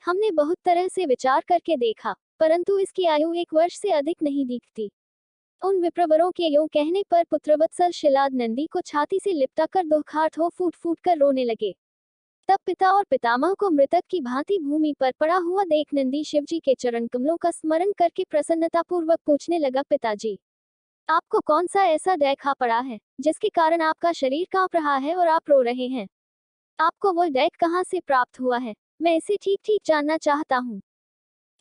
हमने बहुत तरह से विचार करके देखा, परंतु इसकी आयु 1 वर्ष से अधिक नहीं दिखती। उन विप्रवरों के यूं कहने पर पुत्रवत्सल शिलाद नंदी को छाती से लिपटा कर दुखार्थ हो फूट फूट कर रोने लगे। तब पिता और पितामह को मृतक की भांति भूमि पर पड़ा हुआ देख नंदी शिवजी के चरण कमलों का स्मरण करके प्रसन्नता पूर्वक पूछने लगा, पिताजी, आपको कौन सा ऐसा दैख खा पड़ा है, जिसके कारण आपका शरीर कांप रहा है और आप रो रहे हैं? आपको वह दैख कहाँ से प्राप्त हुआ है? मैं इसे ठीक ठीक जानना चाहता हूँ।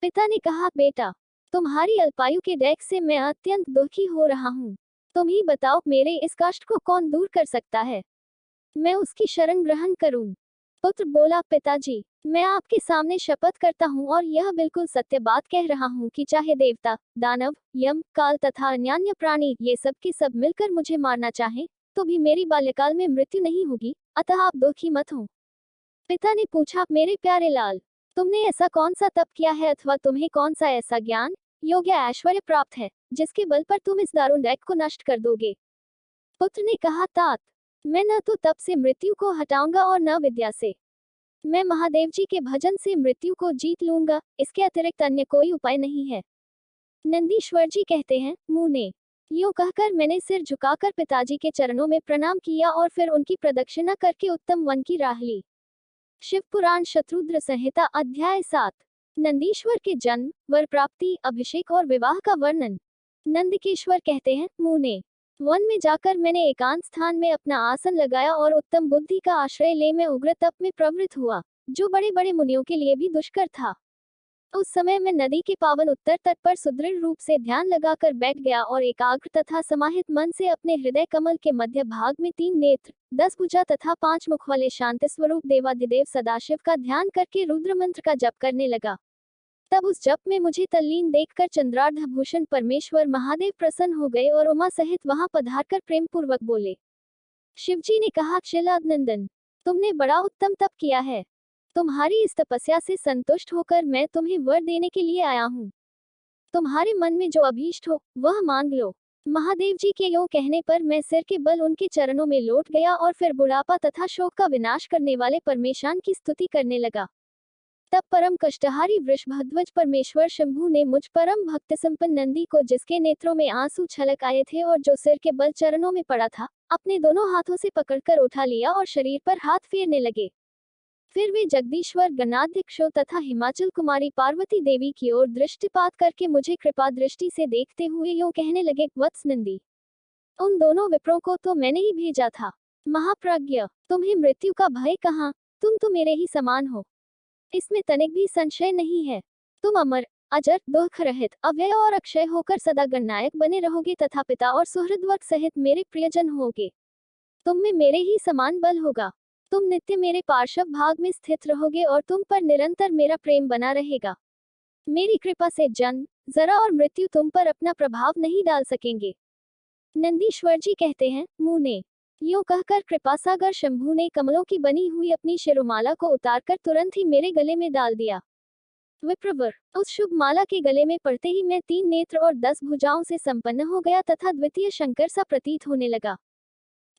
पिता ने कहा, बेटा, तुम्हारी अल्पायु के दैख से मैं अत्यंत दुखी हो रहा हूँ। तुम ही बताओ, मेरे इस कष्ट को कौन दूर कर सकता है? मैं उसकी शरण ग्रहण करूं। पुत्र बोला, पिताजी, मैं आपके सामने शपथ करता हूँ और यह बिल्कुल सत्य बात कह रहा हूँ कि चाहे देवता, दानव, यम, काल तथा अन्यान्य प्राणी ये सब के सब मिलकर मुझे मारना चाहें, तो भी मेरी बाल्यकाल में मृत्यु नहीं होगी, अतः आप दुखी मत हो। पिता ने पूछा, मेरे प्यारे लाल, तुमने ऐसा कौन सा तप किया है अथवा तुम्हें कौन सा ऐसा ज्ञान, योग या ऐश्वर्य प्राप्त है, जिसके बल पर तुम इस दारुण दैख को नष्ट कर दोगे? पुत्र ने कहा, तात, मैं न तो तप से मृत्यु को हटाऊंगा और न विद्या से। मैं महादेव जी के भजन से मृत्यु को जीत लूंगा, इसके अतिरिक्त अन्य कोई उपाय नहीं है। नंदीश्वर जी कहते हैं, मुने। यूं कहकर मैंने सिर झुकाकर पिताजी के चरणों में प्रणाम किया और फिर उनकी प्रदक्षिणा करके उत्तम वन की राह ली। शिव पुराण शत्रुद्र संहिता अध्याय 7। नंदीश्वर के जन्म, वर प्राप्ति, अभिषेक और विवाह का वर्णन। नंदकेश्वर कहते हैं, मुने, वन में जाकर मैंने एकांत स्थान में अपना आसन लगाया और उत्तम बुद्धि का आश्रय ले मैं उग्र तप में प्रवृत्त हुआ, जो बड़े बड़े मुनियों के लिए भी दुष्कर था। उस समय मैं नदी के पावन उत्तर तट पर सुदृढ़ रूप से ध्यान लगाकर बैठ गया और एकाग्र तथा समाहित मन से अपने हृदय कमल के मध्य भाग में 3 नेत्र, 10 भुजा तथा 5 मुख वाले शांति स्वरूप देवाधिदेव सदाशिव का ध्यान करके रुद्र मंत्र का जप करने लगा। तब उस जप में मुझे तल्लीन देखकर चंद्रार्धभूषण परमेश्वर महादेव प्रसन्न हो गए और उमा सहित वहां पधारकर प्रेम पूर्वक बोले। शिवजी ने कहा, शिलाद नंदन, तुमने बड़ा उत्तम तप किया है। तुम्हारी इस तपस्या से संतुष्ट होकर मैं तुम्हें वर देने के लिए आया हूँ। तुम्हारे मन में जो अभीष्ट हो वह मांग लो। महादेव जी के यूं कहने पर मैं सिर के बल उनके चरणों में लौट गया और फिर बुढ़ापा तथा शोक का विनाश करने वाले परमेशान की स्तुति करने लगा। तब परम कष्टहारी वृषभध्वज परमेश्वर शंभु ने मुझ परम भक्त संपन्न नंदी को, जिसके नेत्रों में आंसू छलक आए थे और जो सिर के बल चरणों में पड़ा था, अपने दोनों हाथों से पकड़कर उठा लिया और शरीर पर हाथ फेरने लगे। फिर वे जगदीश्वर गणाध्यक्षों तथा हिमाचल कुमारी पार्वती देवी की ओर दृष्टिपात करके मुझे कृपा दृष्टि से देखते हुए यूं कहने लगे, वत्स नंदी, उन दोनों विप्रों को तो मैंने ही भेजा था। महाप्रज्ञ, तुम्हें मृत्यु का भय कहाँ, तुम तो मेरे ही समान हो, इसमें तनिक भी संशय नहीं है। तुम अमर, अजर, दुख रहित, अव्यय और अक्षय होकर सदा गणनायक बने रहोगे तथा पिता और सुहृदवर्ग सहित मेरे प्रियजन होगे। तुम में मेरे ही समान बल होगा। तुम नित्य मेरे पार्श्व भाग में स्थित रहोगे और तुम पर निरंतर मेरा प्रेम बना रहेगा। मेरी कृपा से जन्म, जरा और मृत्यु तुम पर अपना प्रभाव नहीं डाल सकेंगे। नंदीश्वर जी कहते हैं, मुने। यूं कहकर कृपासागर शंभु ने कमलों की बनी हुई अपनी शिरोमाला को उतारकर तुरंत ही मेरे गले में डाल दिया। विप्रवर, उस शुभ माला के गले में पड़ते ही मैं 3 नेत्र और 10 भुजाओं से संपन्न हो गया तथा द्वितीय शंकर सा प्रतीत होने लगा।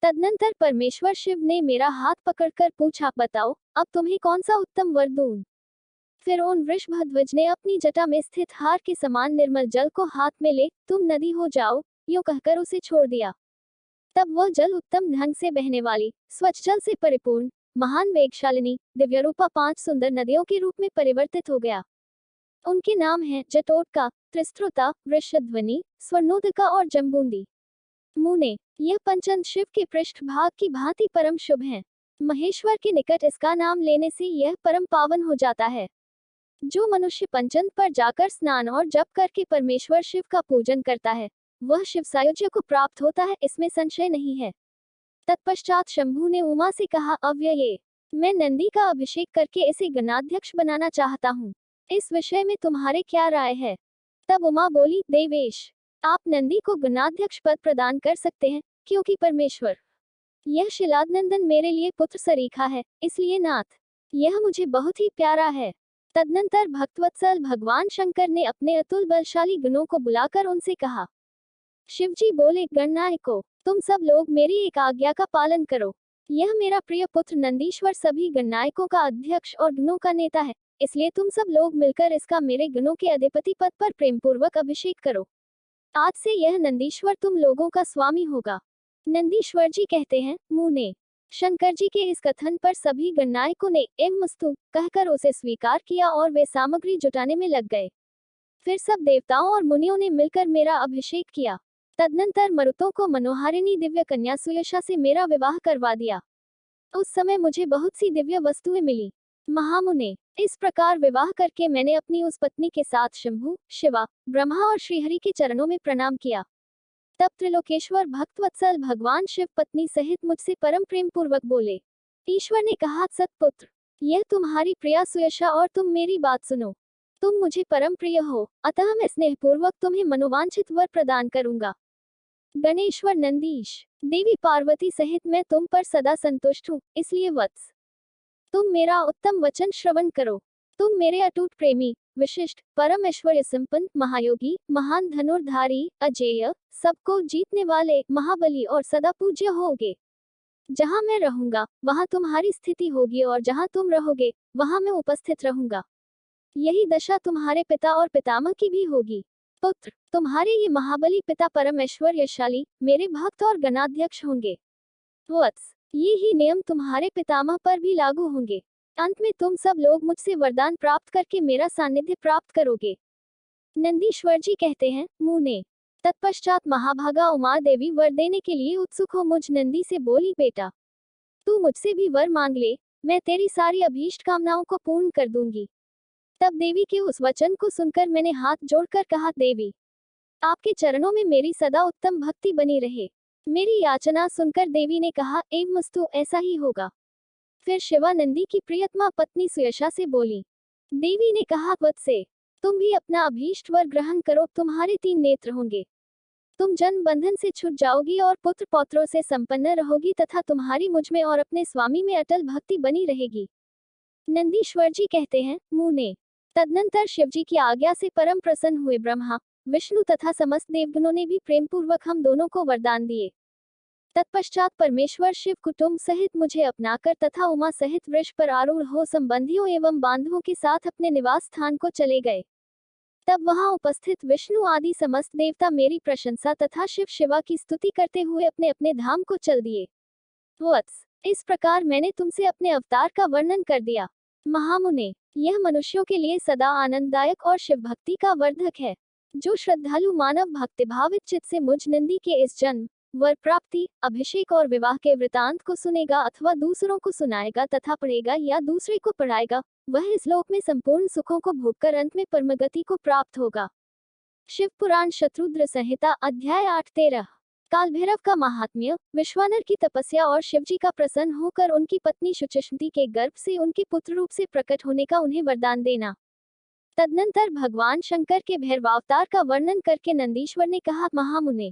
तदनंतर परमेश्वर शिव ने मेरा हाथ पकड़कर पूछा, बताओ, अब तुम्हें कौन सा उत्तम वर दूं? फिर उन वृषभध्वज ने अपनी जटा में स्थित हार के समान निर्मल जल को हाथ में ले, तुम नदी हो जाओ, यूं कहकर उसे छोड़ दिया। तब वह जल उत्तम ढंग से बहने वाली, स्वच्छ जल से परिपूर्ण, महान वेगशालिनी, दिव्यरूपा 5 सुंदर नदियों के रूप में परिवर्तित हो गया। उनके नाम हैं जटोटका, त्रिस्त्रुता, वृषध्वनि, स्वर्णोदका और जम्बूंदी। मुने, यह पंचन शिव के पृष्ठभाग की भांति परम शुभ है। महेश्वर के निकट इसका नाम लेने से यह परम पावन हो जाता है। जो मनुष्य पंचन पर जाकर स्नान और जप करके परमेश्वर शिव का पूजन करता है, वह शिव सायुज्य को प्राप्त होता है, इसमें संशय नहीं है। तत्पश्चात शंभु ने उमा से कहा, अव्यये, मैं नंदी का अभिषेक करके इसे गणाध्यक्ष बनाना चाहता हूँ। इस विषय में तुम्हारे क्या राय है? तब उमा बोली, देवेश, आप नंदी को गणाध्यक्ष पद प्रदान कर सकते हैं, क्योंकि परमेश्वर यह शिलादनंदन मेरे लिए पुत्र सरीखा है, इसलिए नाथ, यह मुझे बहुत ही प्यारा है। तदनंतर भक्तवत्सल भगवान शंकर ने अपने अतुल बलशाली गणों को बुलाकर उनसे कहा, शिवजी बोले, गणनायकों, तुम सब लोग मेरी एक आज्ञा का पालन करो। यह मेरा प्रिय पुत्र नंदीश्वर सभी गणनायकों का अध्यक्ष और गणों का नेता है, इसलिए तुम सब लोग मिलकर इसका मेरे गणों के अधिपति पद पर प्रेम पूर्वक अभिषेक करो। आज से यह नंदीश्वर तुम लोगों का स्वामी होगा। नंदीश्वर जी कहते हैं, मुने। शंकर जी के इस कथन पर सभी गणनायकों ने एवमस्तु कहकर उसे स्वीकार किया और वे सामग्री जुटाने में लग गए। फिर सब देवताओं और मुनियों ने मिलकर मेरा अभिषेक किया। तदनंतर मरुतों को मनोहारिणी दिव्य कन्या सुयशा से मेरा विवाह करवा दिया। उस समय मुझे बहुत सी दिव्य वस्तुएं मिली। महामुने, इस प्रकार विवाह करके मैंने अपनी उस पत्नी के साथ शंभु, शिवा, ब्रह्मा और श्रीहरि के चरणों में प्रणाम किया। तब त्रिलोकेश्वर भक्तवत्सल भगवान शिव पत्नी सहित मुझसे परम प्रेम पूर्वक बोले, ईश्वर ने कहा, सतपुत्र, यह तुम्हारी प्रिया सुयशा और तुम मेरी बात सुनो। तुम मुझे परम प्रिय हो, अतः मैं स्नेहपूर्वक तुम्हें मनोवांछित वर प्रदान करूंगा। गणेश्वर नंदीश, देवी पार्वती सहित मैं तुम पर सदा संतुष्ट हूँ, इसलिए वत्स, तुम मेरा उत्तम वचन श्रवण करो। तुम मेरे अटूट प्रेमी, विशिष्ट, परम ऐश्वर्य संपन्न, महायोगी, महान धनुर्धारी, अजेय, सबको जीतने वाले, महाबली और सदा पूज्य होगे। जहाँ मैं रहूंगा वहाँ तुम्हारी स्थिति होगी और जहाँ तुम रहोगे वहाँ मैं उपस्थित रहूंगा। यही दशा तुम्हारे पिता और पितामह की भी होगी। पुत्र, तुम्हारे ये महाबली पिता परम ऐश्वर्यशाली, मेरे भक्त और गणाध्यक्ष होंगे। वत्स, ये ही नियम तुम्हारे पितामह पर भी लागू होंगे। अंत में तुम सब लोग मुझसे वरदान प्राप्त करके मेरा सानिध्य प्राप्त करोगे। नंदीश्वर जी कहते हैं, मुने। तत्पश्चात महाभागा उमा देवी वर देने के लिए उत्सुक हो मुझ नंदी से बोली, बेटा, तू मुझसे भी वर मांग ले, मैं तेरी सारी अभीष्ट कामनाओं को पूर्ण कर दूंगी। तब देवी के उस वचन को सुनकर मैंने हाथ जोड़कर कहा, देवी, आपके चरणों में मेरी सदा उत्तम भक्ति बनी रहे। मेरी याचना सुनकर देवी ने कहा, एवमस्तु, ऐसा ही होगा। फिर शिवा नंदी की प्रियतमा पत्नी सुयशा से बोली। देवी ने कहा, वत्से, तुम भी अपना अभीष्ट वर ग्रहण करो, तुम्हारे 3 नेत्र होंगे। तुम जन्म बंधन से छूट जाओगी और पुत्र पौत्रों से संपन्न रहोगी तथा तुम्हारी मुझ में और अपने स्वामी में अटल भक्ति बनी रहेगी। नंदीश्वर जी कहते हैं, मुने। तदनंतर शिवजी की आज्ञा से परम प्रसन्न हुए ब्रह्मा, विष्णु तथा समस्त देवगणों ने भी प्रेम पूर्वक हम दोनों को वरदान दिए। तत्पश्चात परमेश्वर शिव कुटुंब सहित मुझे अपनाकर तथा उमा सहित वृक्ष पर आरूढ़ हो संबंधियों एवं बांधवों के साथ अपने निवास स्थान को चले गए। तब वहां उपस्थित विष्णु आदि समस्त देवता मेरी प्रशंसा तथा शिव शिवा की स्तुति करते हुए अपने अपने धाम को चल दिए। वत्स, इस प्रकार मैंने तुमसे अपने अवतार का वर्णन कर दिया। महामुने, यह मनुष्यों के लिए सदा आनंददायक और शिव भक्ति का वर्धक है। जो श्रद्धालु मानव भक्तिभावित चित्त से मुझ नंदी के इस जन्म, वर प्राप्ति, अभिषेक और विवाह के वृतांत को सुनेगा अथवा दूसरों को सुनाएगा तथा पढ़ेगा या दूसरे को पढ़ाएगा, वह इस लोक में संपूर्ण सुखों को भोगकर अंत में परमगति को प्राप्त होगा। शिव पुराण शत्रुद्र संहिता अध्याय 8-13। काल भैरव का महात्म्य, विश्वानर की तपस्या और शिवजी का प्रसन्न होकर उनकी पत्नी शुचिष्मति के गर्भ से उनके पुत्र रूप से प्रकट होने का उन्हें वरदान देना। तदनंतर भगवान शंकर के भैरवावतार का वर्णन करके नंदीश्वर ने कहा, महामुने,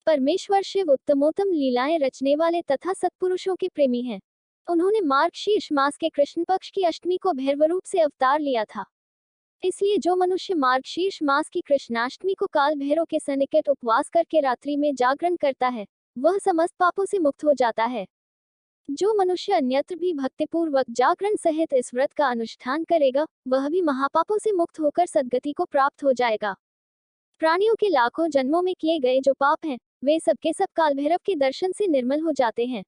परमेश्वर शिव उत्तमोत्तम लीलाएं रचने वाले तथा सत्पुरुषों के प्रेमी हैं। उन्होंने मार्गशीर्ष मास के कृष्ण पक्ष की अष्टमी को भैरव रूप से अवतार लिया था। इसलिए जो मनुष्य मार्गशीर्ष मास की कृष्णाष्टमी को काल भैरव के सन्निकट उपवास करके रात्रि में जागरण करता है, वह समस्त पापों से मुक्त हो जाता है। जो मनुष्य अन्यत्र भी भक्तिपूर्वक जागरण सहित इस व्रत का अनुष्ठान करेगा, वह भी महापापों से मुक्त होकर सद्गति को प्राप्त हो जाएगा। प्राणियों के लाखों जन्मों में किए गए जो पाप हैं, वे सब के सब काल भैरव के दर्शन से निर्मल हो जाते हैं।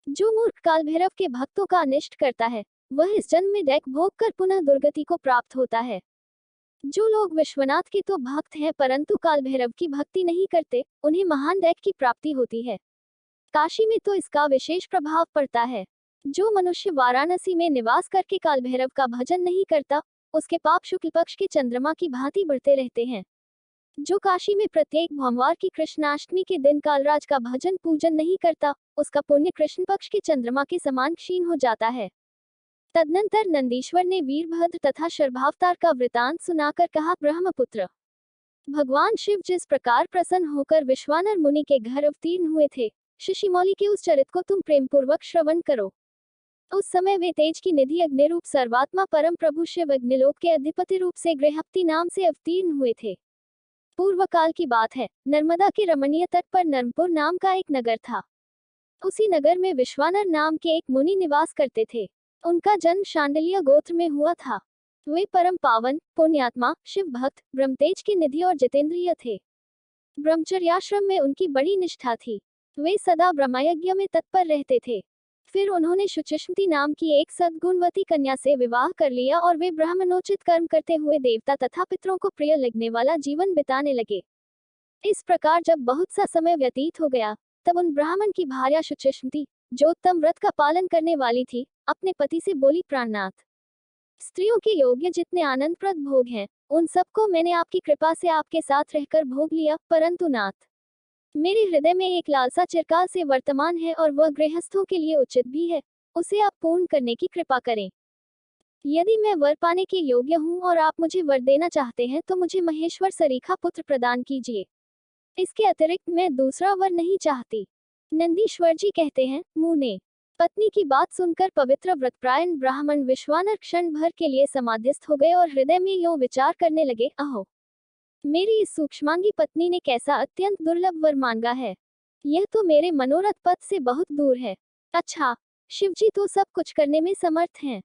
जो मूर्ख काल भैरव के भक्तों का अनिष्ट करता है, वह इस जन्म में दैक भोग कर पुनः दुर्गति को प्राप्त होता है। जो लोग विश्वनाथ के तो भक्त हैं परंतु काल भैरव की भक्ति नहीं करते, उन्हें महान दैक की प्राप्ति होती है। काशी में तो इसका विशेष प्रभाव पड़ता है। जो मनुष्य वाराणसी में निवास करके काल भैरव का भजन नहीं करता, उसके पाप शुक्ल पक्ष के चंद्रमा की भांति बढ़ते रहते हैं। जो काशी में प्रत्येक भोमवार की कृष्णाष्टमी के दिन कालराज का भजन पूजन नहीं करता, उसका पुण्य कृष्ण पक्ष के चंद्रमा के समान क्षीण हो जाता है। तदनंतर नंदीश्वर ने वीरभद्र तथा शर्भावतार का वृतांत सुनाकर कहा, ब्रह्मपुत्र, भगवान शिव जिस प्रकार प्रसन्न होकर विश्वानर मुनि के घर अवतीर्ण हुए थे, शशिमौली के उस चरित को तुम प्रेम पूर्वक श्रवण करो। उस समय वे तेज की निधि अग्निरूप सर्वात्मा परम प्रभु शिव अग्निलोक के अधिपति रूप से गृहपति नाम से अवतीर्ण हुए थे। पूर्व काल की बात है, नर्मदा के रमणीय तट पर नर्मपुर नाम का एक नगर था। उसी नगर में विश्वानर नाम के एक मुनि निवास करते थे। उनका जन्म शांडिल्य गोत्र में हुआ था। वे परम पावन, पुण्यात्मा, शिव भक्त, ब्रह्मतेज की निधि और जितेंद्रिय थे। ब्रह्मचर्याश्रम में उनकी बड़ी निष्ठा थी। वे सदा ब्रह्मयज्ञ में तत्पर रहते थे। फिर उन्होंने शुचिस्मृति नाम की एक सद्गुणवती कन्या से विवाह कर लिया और वे ब्राह्मणोचित कर्म करते हुए देवता तथा पितरों को प्रिय लगने वाला जीवन बिताने लगे। इस प्रकार जब बहुत सा समय व्यतीत हो गया, तब उन ब्राह्मण की भार्या शुचिस्मृति, जो उत्तम व्रत का पालन करने वाली थी, अपने पति से बोली, प्राणनाथ, स्त्रियों के योग्य जितने आनंदप्रद भोग हैं, उन सबको मैंने आपकी कृपा से आपके साथ रहकर भोग लिया, परंतु नाथ, मेरे हृदय में एक लालसा चिरकाल से वर्तमान है और वह गृहस्थों के लिए उचित भी है। उसे आप पूर्ण करने की कृपा करें। यदि मैं वर पाने के योग्य हूँ और आप मुझे वर देना चाहते हैं तो मुझे महेश्वर सरीखा पुत्र प्रदान कीजिए। इसके अतिरिक्त मैं दूसरा वर नहीं चाहती। नंदीश्वर जी कहते हैं, मुने। पत्नी की बात सुनकर पवित्र व्रतपरायण ब्राह्मण विश्वानर क्षण भर के लिए समाधिस्थ हो गए और हृदय में यूं विचार करने लगे, अहो, मेरी इस सूक्ष्मांगी पत्नी ने कैसा अत्यंत दुर्लभ वर मांगा है। यह तो मेरे मनोरथ पथ से बहुत दूर है। अच्छा, शिवजी तो सब कुछ करने में समर्थ हैं।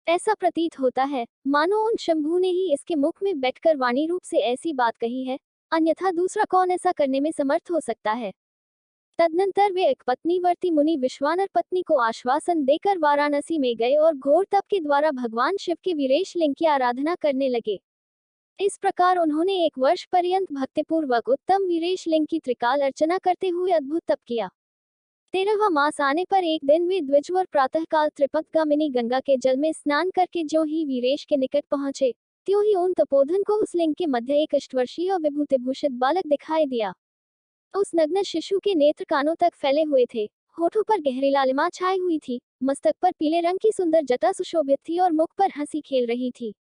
ऐसा प्रतीत होता है मानो उन शंभू ने ही इसके मुख में बैठकर वाणी रूप से ऐसी बात कही है, अन्यथा दूसरा कौन ऐसा करने में समर्थ हो सकता है। तदनंतर वे एक पत्नीवर्ती मुनि विश्वानर पत्नी को आश्वासन देकर वाराणसी में गए और घोर तप के द्वारा भगवान शिव के वीरेश लिंग की आराधना करने लगे। इस प्रकार उन्होंने 1 वर्ष पर्यंत भक्तिपूर्वक उत्तम वीरेश लिंग की त्रिकाल अर्चना करते हुए अद्भुत तप किया। 13वां मास आने पर एक दिन वे द्विजवर प्रातःकाल त्रिपथगामिनी गंगा के जल में स्नान करके ज्यों ही वीरेश के निकट पहुंचे, त्यों ही उन तपोधन को उस लिंग के मध्य एक अष्टवर्षीय विभूतिभूषित बालक दिखाई दिया। उस नग्न शिशु के नेत्र कानों तक फैले हुए थे, होठों पर गहरी लालिमा छाई हुई थी, मस्तक पर पीले रंग की सुंदर जटा सुशोभित थी और मुख पर हंसी खेल रही थी।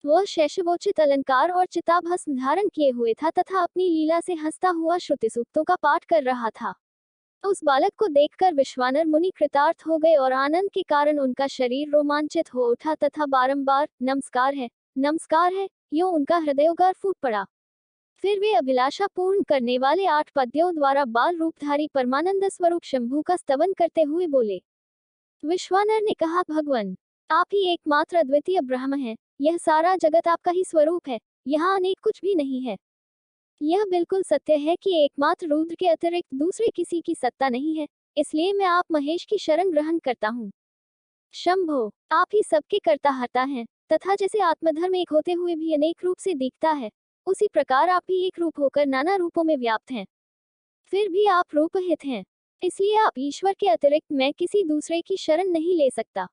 वह शैशवोचित अलंकार और चिताभस्म धारण किए हुए था तथा अपनी लीला से हंसता हुआ श्रुति सूक्तों का पाठ कर रहा था। उस बालक को देखकर विश्वानर मुनि कृतार्थ हो गए और आनंद के कारण उनका शरीर रोमांचित हो उठा तथा बारंबार नमस्कार है, यूं उनका हृदयोगार फूट पड़ा। फिर वे अभिलाषा पूर्ण करने वाले 8 पद्यों द्वारा बाल रूपधारी परमानंद स्वरूप शंभू का स्तवन करते हुए बोले। विश्वानर ने कहा, भगवान, आप ही एकमात्र अद्वितीय ब्रह्म हैं। यह सारा जगत आपका ही स्वरूप है, यहाँ अनेक कुछ भी नहीं है। यह बिल्कुल सत्य है कि एकमात्र रुद्र के अतिरिक्त दूसरे किसी की सत्ता नहीं है, इसलिए मैं आप महेश की शरण ग्रहण करता हूँ। शंभो, आप ही सबके कर्ता हर्ता हैं, तथा जैसे आत्मधर्म एक होते हुए भी अनेक रूप से दिखता है, उसी प्रकार आप भी एक रूप होकर नाना रूपों में व्याप्त हैं। फिर भी आप रूपहित हैं, इसलिए आप ईश्वर के अतिरिक्त मैं किसी दूसरे की शरण नहीं ले सकता।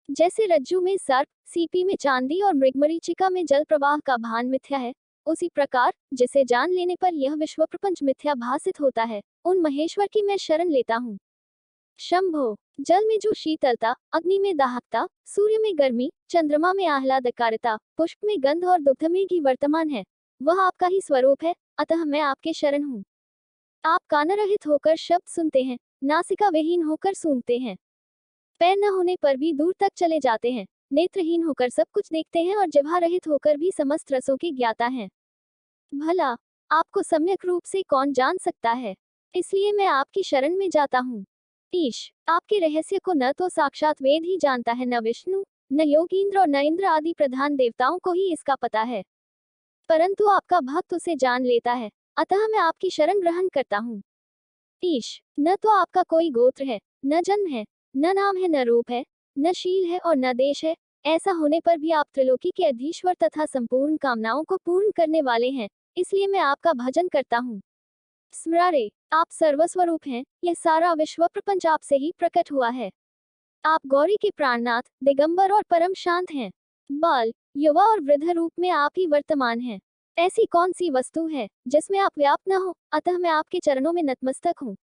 जैसे रज्जु में सर्प, सीपी में चांदी और मृगमरीचिका में जल प्रवाह का भान मिथ्या है, उसी प्रकार जिसे जान लेने पर यह विश्व प्रपंच मिथ्या भासित होता है, उन महेश्वर की मैं शरण लेता हूँ। शंभो, जल में जो शीतलता, अग्नि में दाहकता, सूर्य में गर्मी, चंद्रमा में आह्लादकारिता, पुष्प में गंध और दुग्ध में घी वर्तमान है, वह आपका ही स्वरूप है, अतः मैं आपके शरण हूँ। आप कानरहित होकर शब्द सुनते हैं, नासिका विहीन होकर सूंघते हैं, पैर न होने पर भी दूर तक चले जाते हैं, नेत्रहीन होकर सब कुछ देखते हैं और जिह्वा रहित होकर भी समस्त रसों के ज्ञाता हैं। भला आपको सम्यक रूप से कौन जान सकता है, इसलिए मैं आपकी शरण में जाता हूँ। ईश, आपके रहस्य को न तो साक्षात वेद ही जानता है, न विष्णु, न योगींद्र और न इंद्र आदि प्रधान देवताओं को ही इसका पता है। परंतु आपका भक्त उसे जान लेता है, अतः मैं आपकी शरण ग्रहण करता हूँ। ईश, न तो आपका कोई गोत्र है, न जन्म है, न नाम है, न रूप है, न शील है और न देश है। ऐसा होने पर भी आप त्रिलोकी के अधीश्वर तथा संपूर्ण कामनाओं को पूर्ण करने वाले हैं, इसलिए मैं आपका भजन करता हूँ। स्मरारे, आप सर्वस्वरूप हैं, यह सारा विश्व प्रपंच आपसे ही प्रकट हुआ है। आप गौरी के प्राणनाथ, दिगंबर और परम शांत हैं। बाल, युवा और वृद्ध रूप में आप ही वर्तमान हैं। ऐसी कौन सी वस्तु है जिसमें आप व्याप्त न हो, अतः मैं आपके चरणों में नतमस्तक हूँ।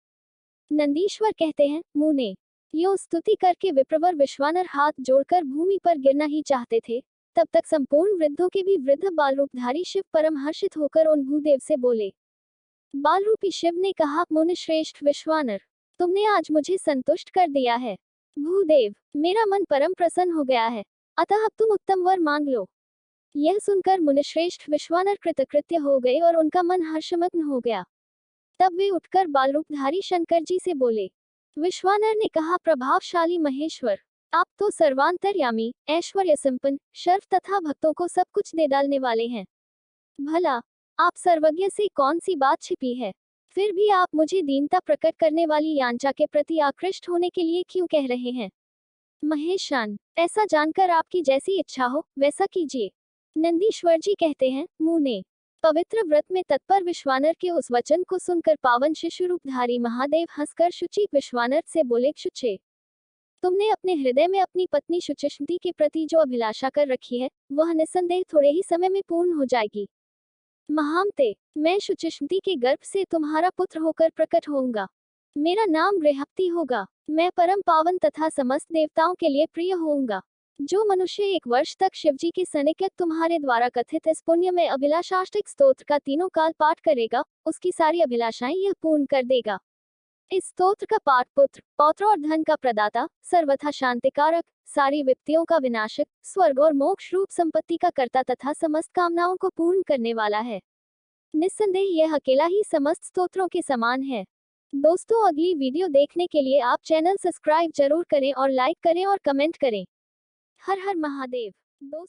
नंदीश्वर कहते हैं, मुने, यो स्तुति करके विप्रवर विश्वानर हाथ जोड़कर भूमि पर गिरना ही चाहते थे, तब तक संपूर्ण वृद्धों के भी वृद्ध बालरूपधारी शिव परम हर्षित होकर उन भूदेव से बोले। बालरूपी शिव ने कहा, मुनि श्रेष्ठ विश्वानर, तुमने आज मुझे संतुष्ट कर दिया है। भूदेव, मेरा मन परम प्रसन्न हो गया है, अतः अब तुम उत्तम वर मांग लो। यह सुनकर मुनिश्रेष्ठ विश्वानर कृतकृत्य हो गए और उनका मन हर्षमग्न हो गया। तब वे उठकर बालरूपधारी शंकर जी से बोले। विश्वानर ने कहा, प्रभावशाली महेश्वर, आप तो सर्वांतर्यामी, ऐश्वर्य संपन्न, शर्फ तथा भक्तों को सब कुछ दे डालने वाले हैं। भला आप सर्वज्ञ से कौन सी बात छिपी है? फिर भी आप मुझे दीनता प्रकट करने वाली यांचा के प्रति आकृष्ट होने के लिए क्यों कह रहे हैं? महेशान, ऐसा जानकर आपकी जैसी इच्छा हो वैसा कीजिए। नंदीश्वर जी कहते हैं, मुने, पवित्र व्रत में तत्पर विश्वानर के उस वचन को सुनकर पावन शिशु रूपधारी महादेव हंसकर शुचि विश्वानर से बोले, शुचे, तुमने अपने हृदय में अपनी पत्नी शुचिष्मति के प्रति जो अभिलाषा कर रखी है, वह निस्संदेह थोड़े ही समय में पूर्ण हो जाएगी। महामते, मैं शुचिष्मति के गर्भ से तुम्हारा पुत्र होकर प्रकट होऊंगा। मेरा नाम गृहपति होगा। मैं परम पावन तथा समस्त देवताओं के लिए प्रिय होऊंगा। जो मनुष्य 1 वर्ष तक शिवजी के सनिकट तुम्हारे द्वारा कथित इस पुण्य में अभिलाषाष्टक स्तोत्र का तीनों काल पाठ करेगा, उसकी सारी अभिलाषाएं यह पूर्ण कर देगा। इस स्तोत्र का पाठ पुत्र, पौत्र और धन का प्रदाता, सर्वथा शांतिकारक, सारी विपत्तियों का विनाशक, स्वर्ग और मोक्ष रूप संपत्ति का कर्ता तथा समस्त कामनाओं को पूर्ण करने वाला है। निस्संदेह यह अकेला ही समस्त स्तोत्रों के समान है। दोस्तों, अगली वीडियो देखने के लिए आप चैनल सब्सक्राइब जरूर करें और लाइक करें और कमेंट करें। हर हर महादेव। दोस्तों।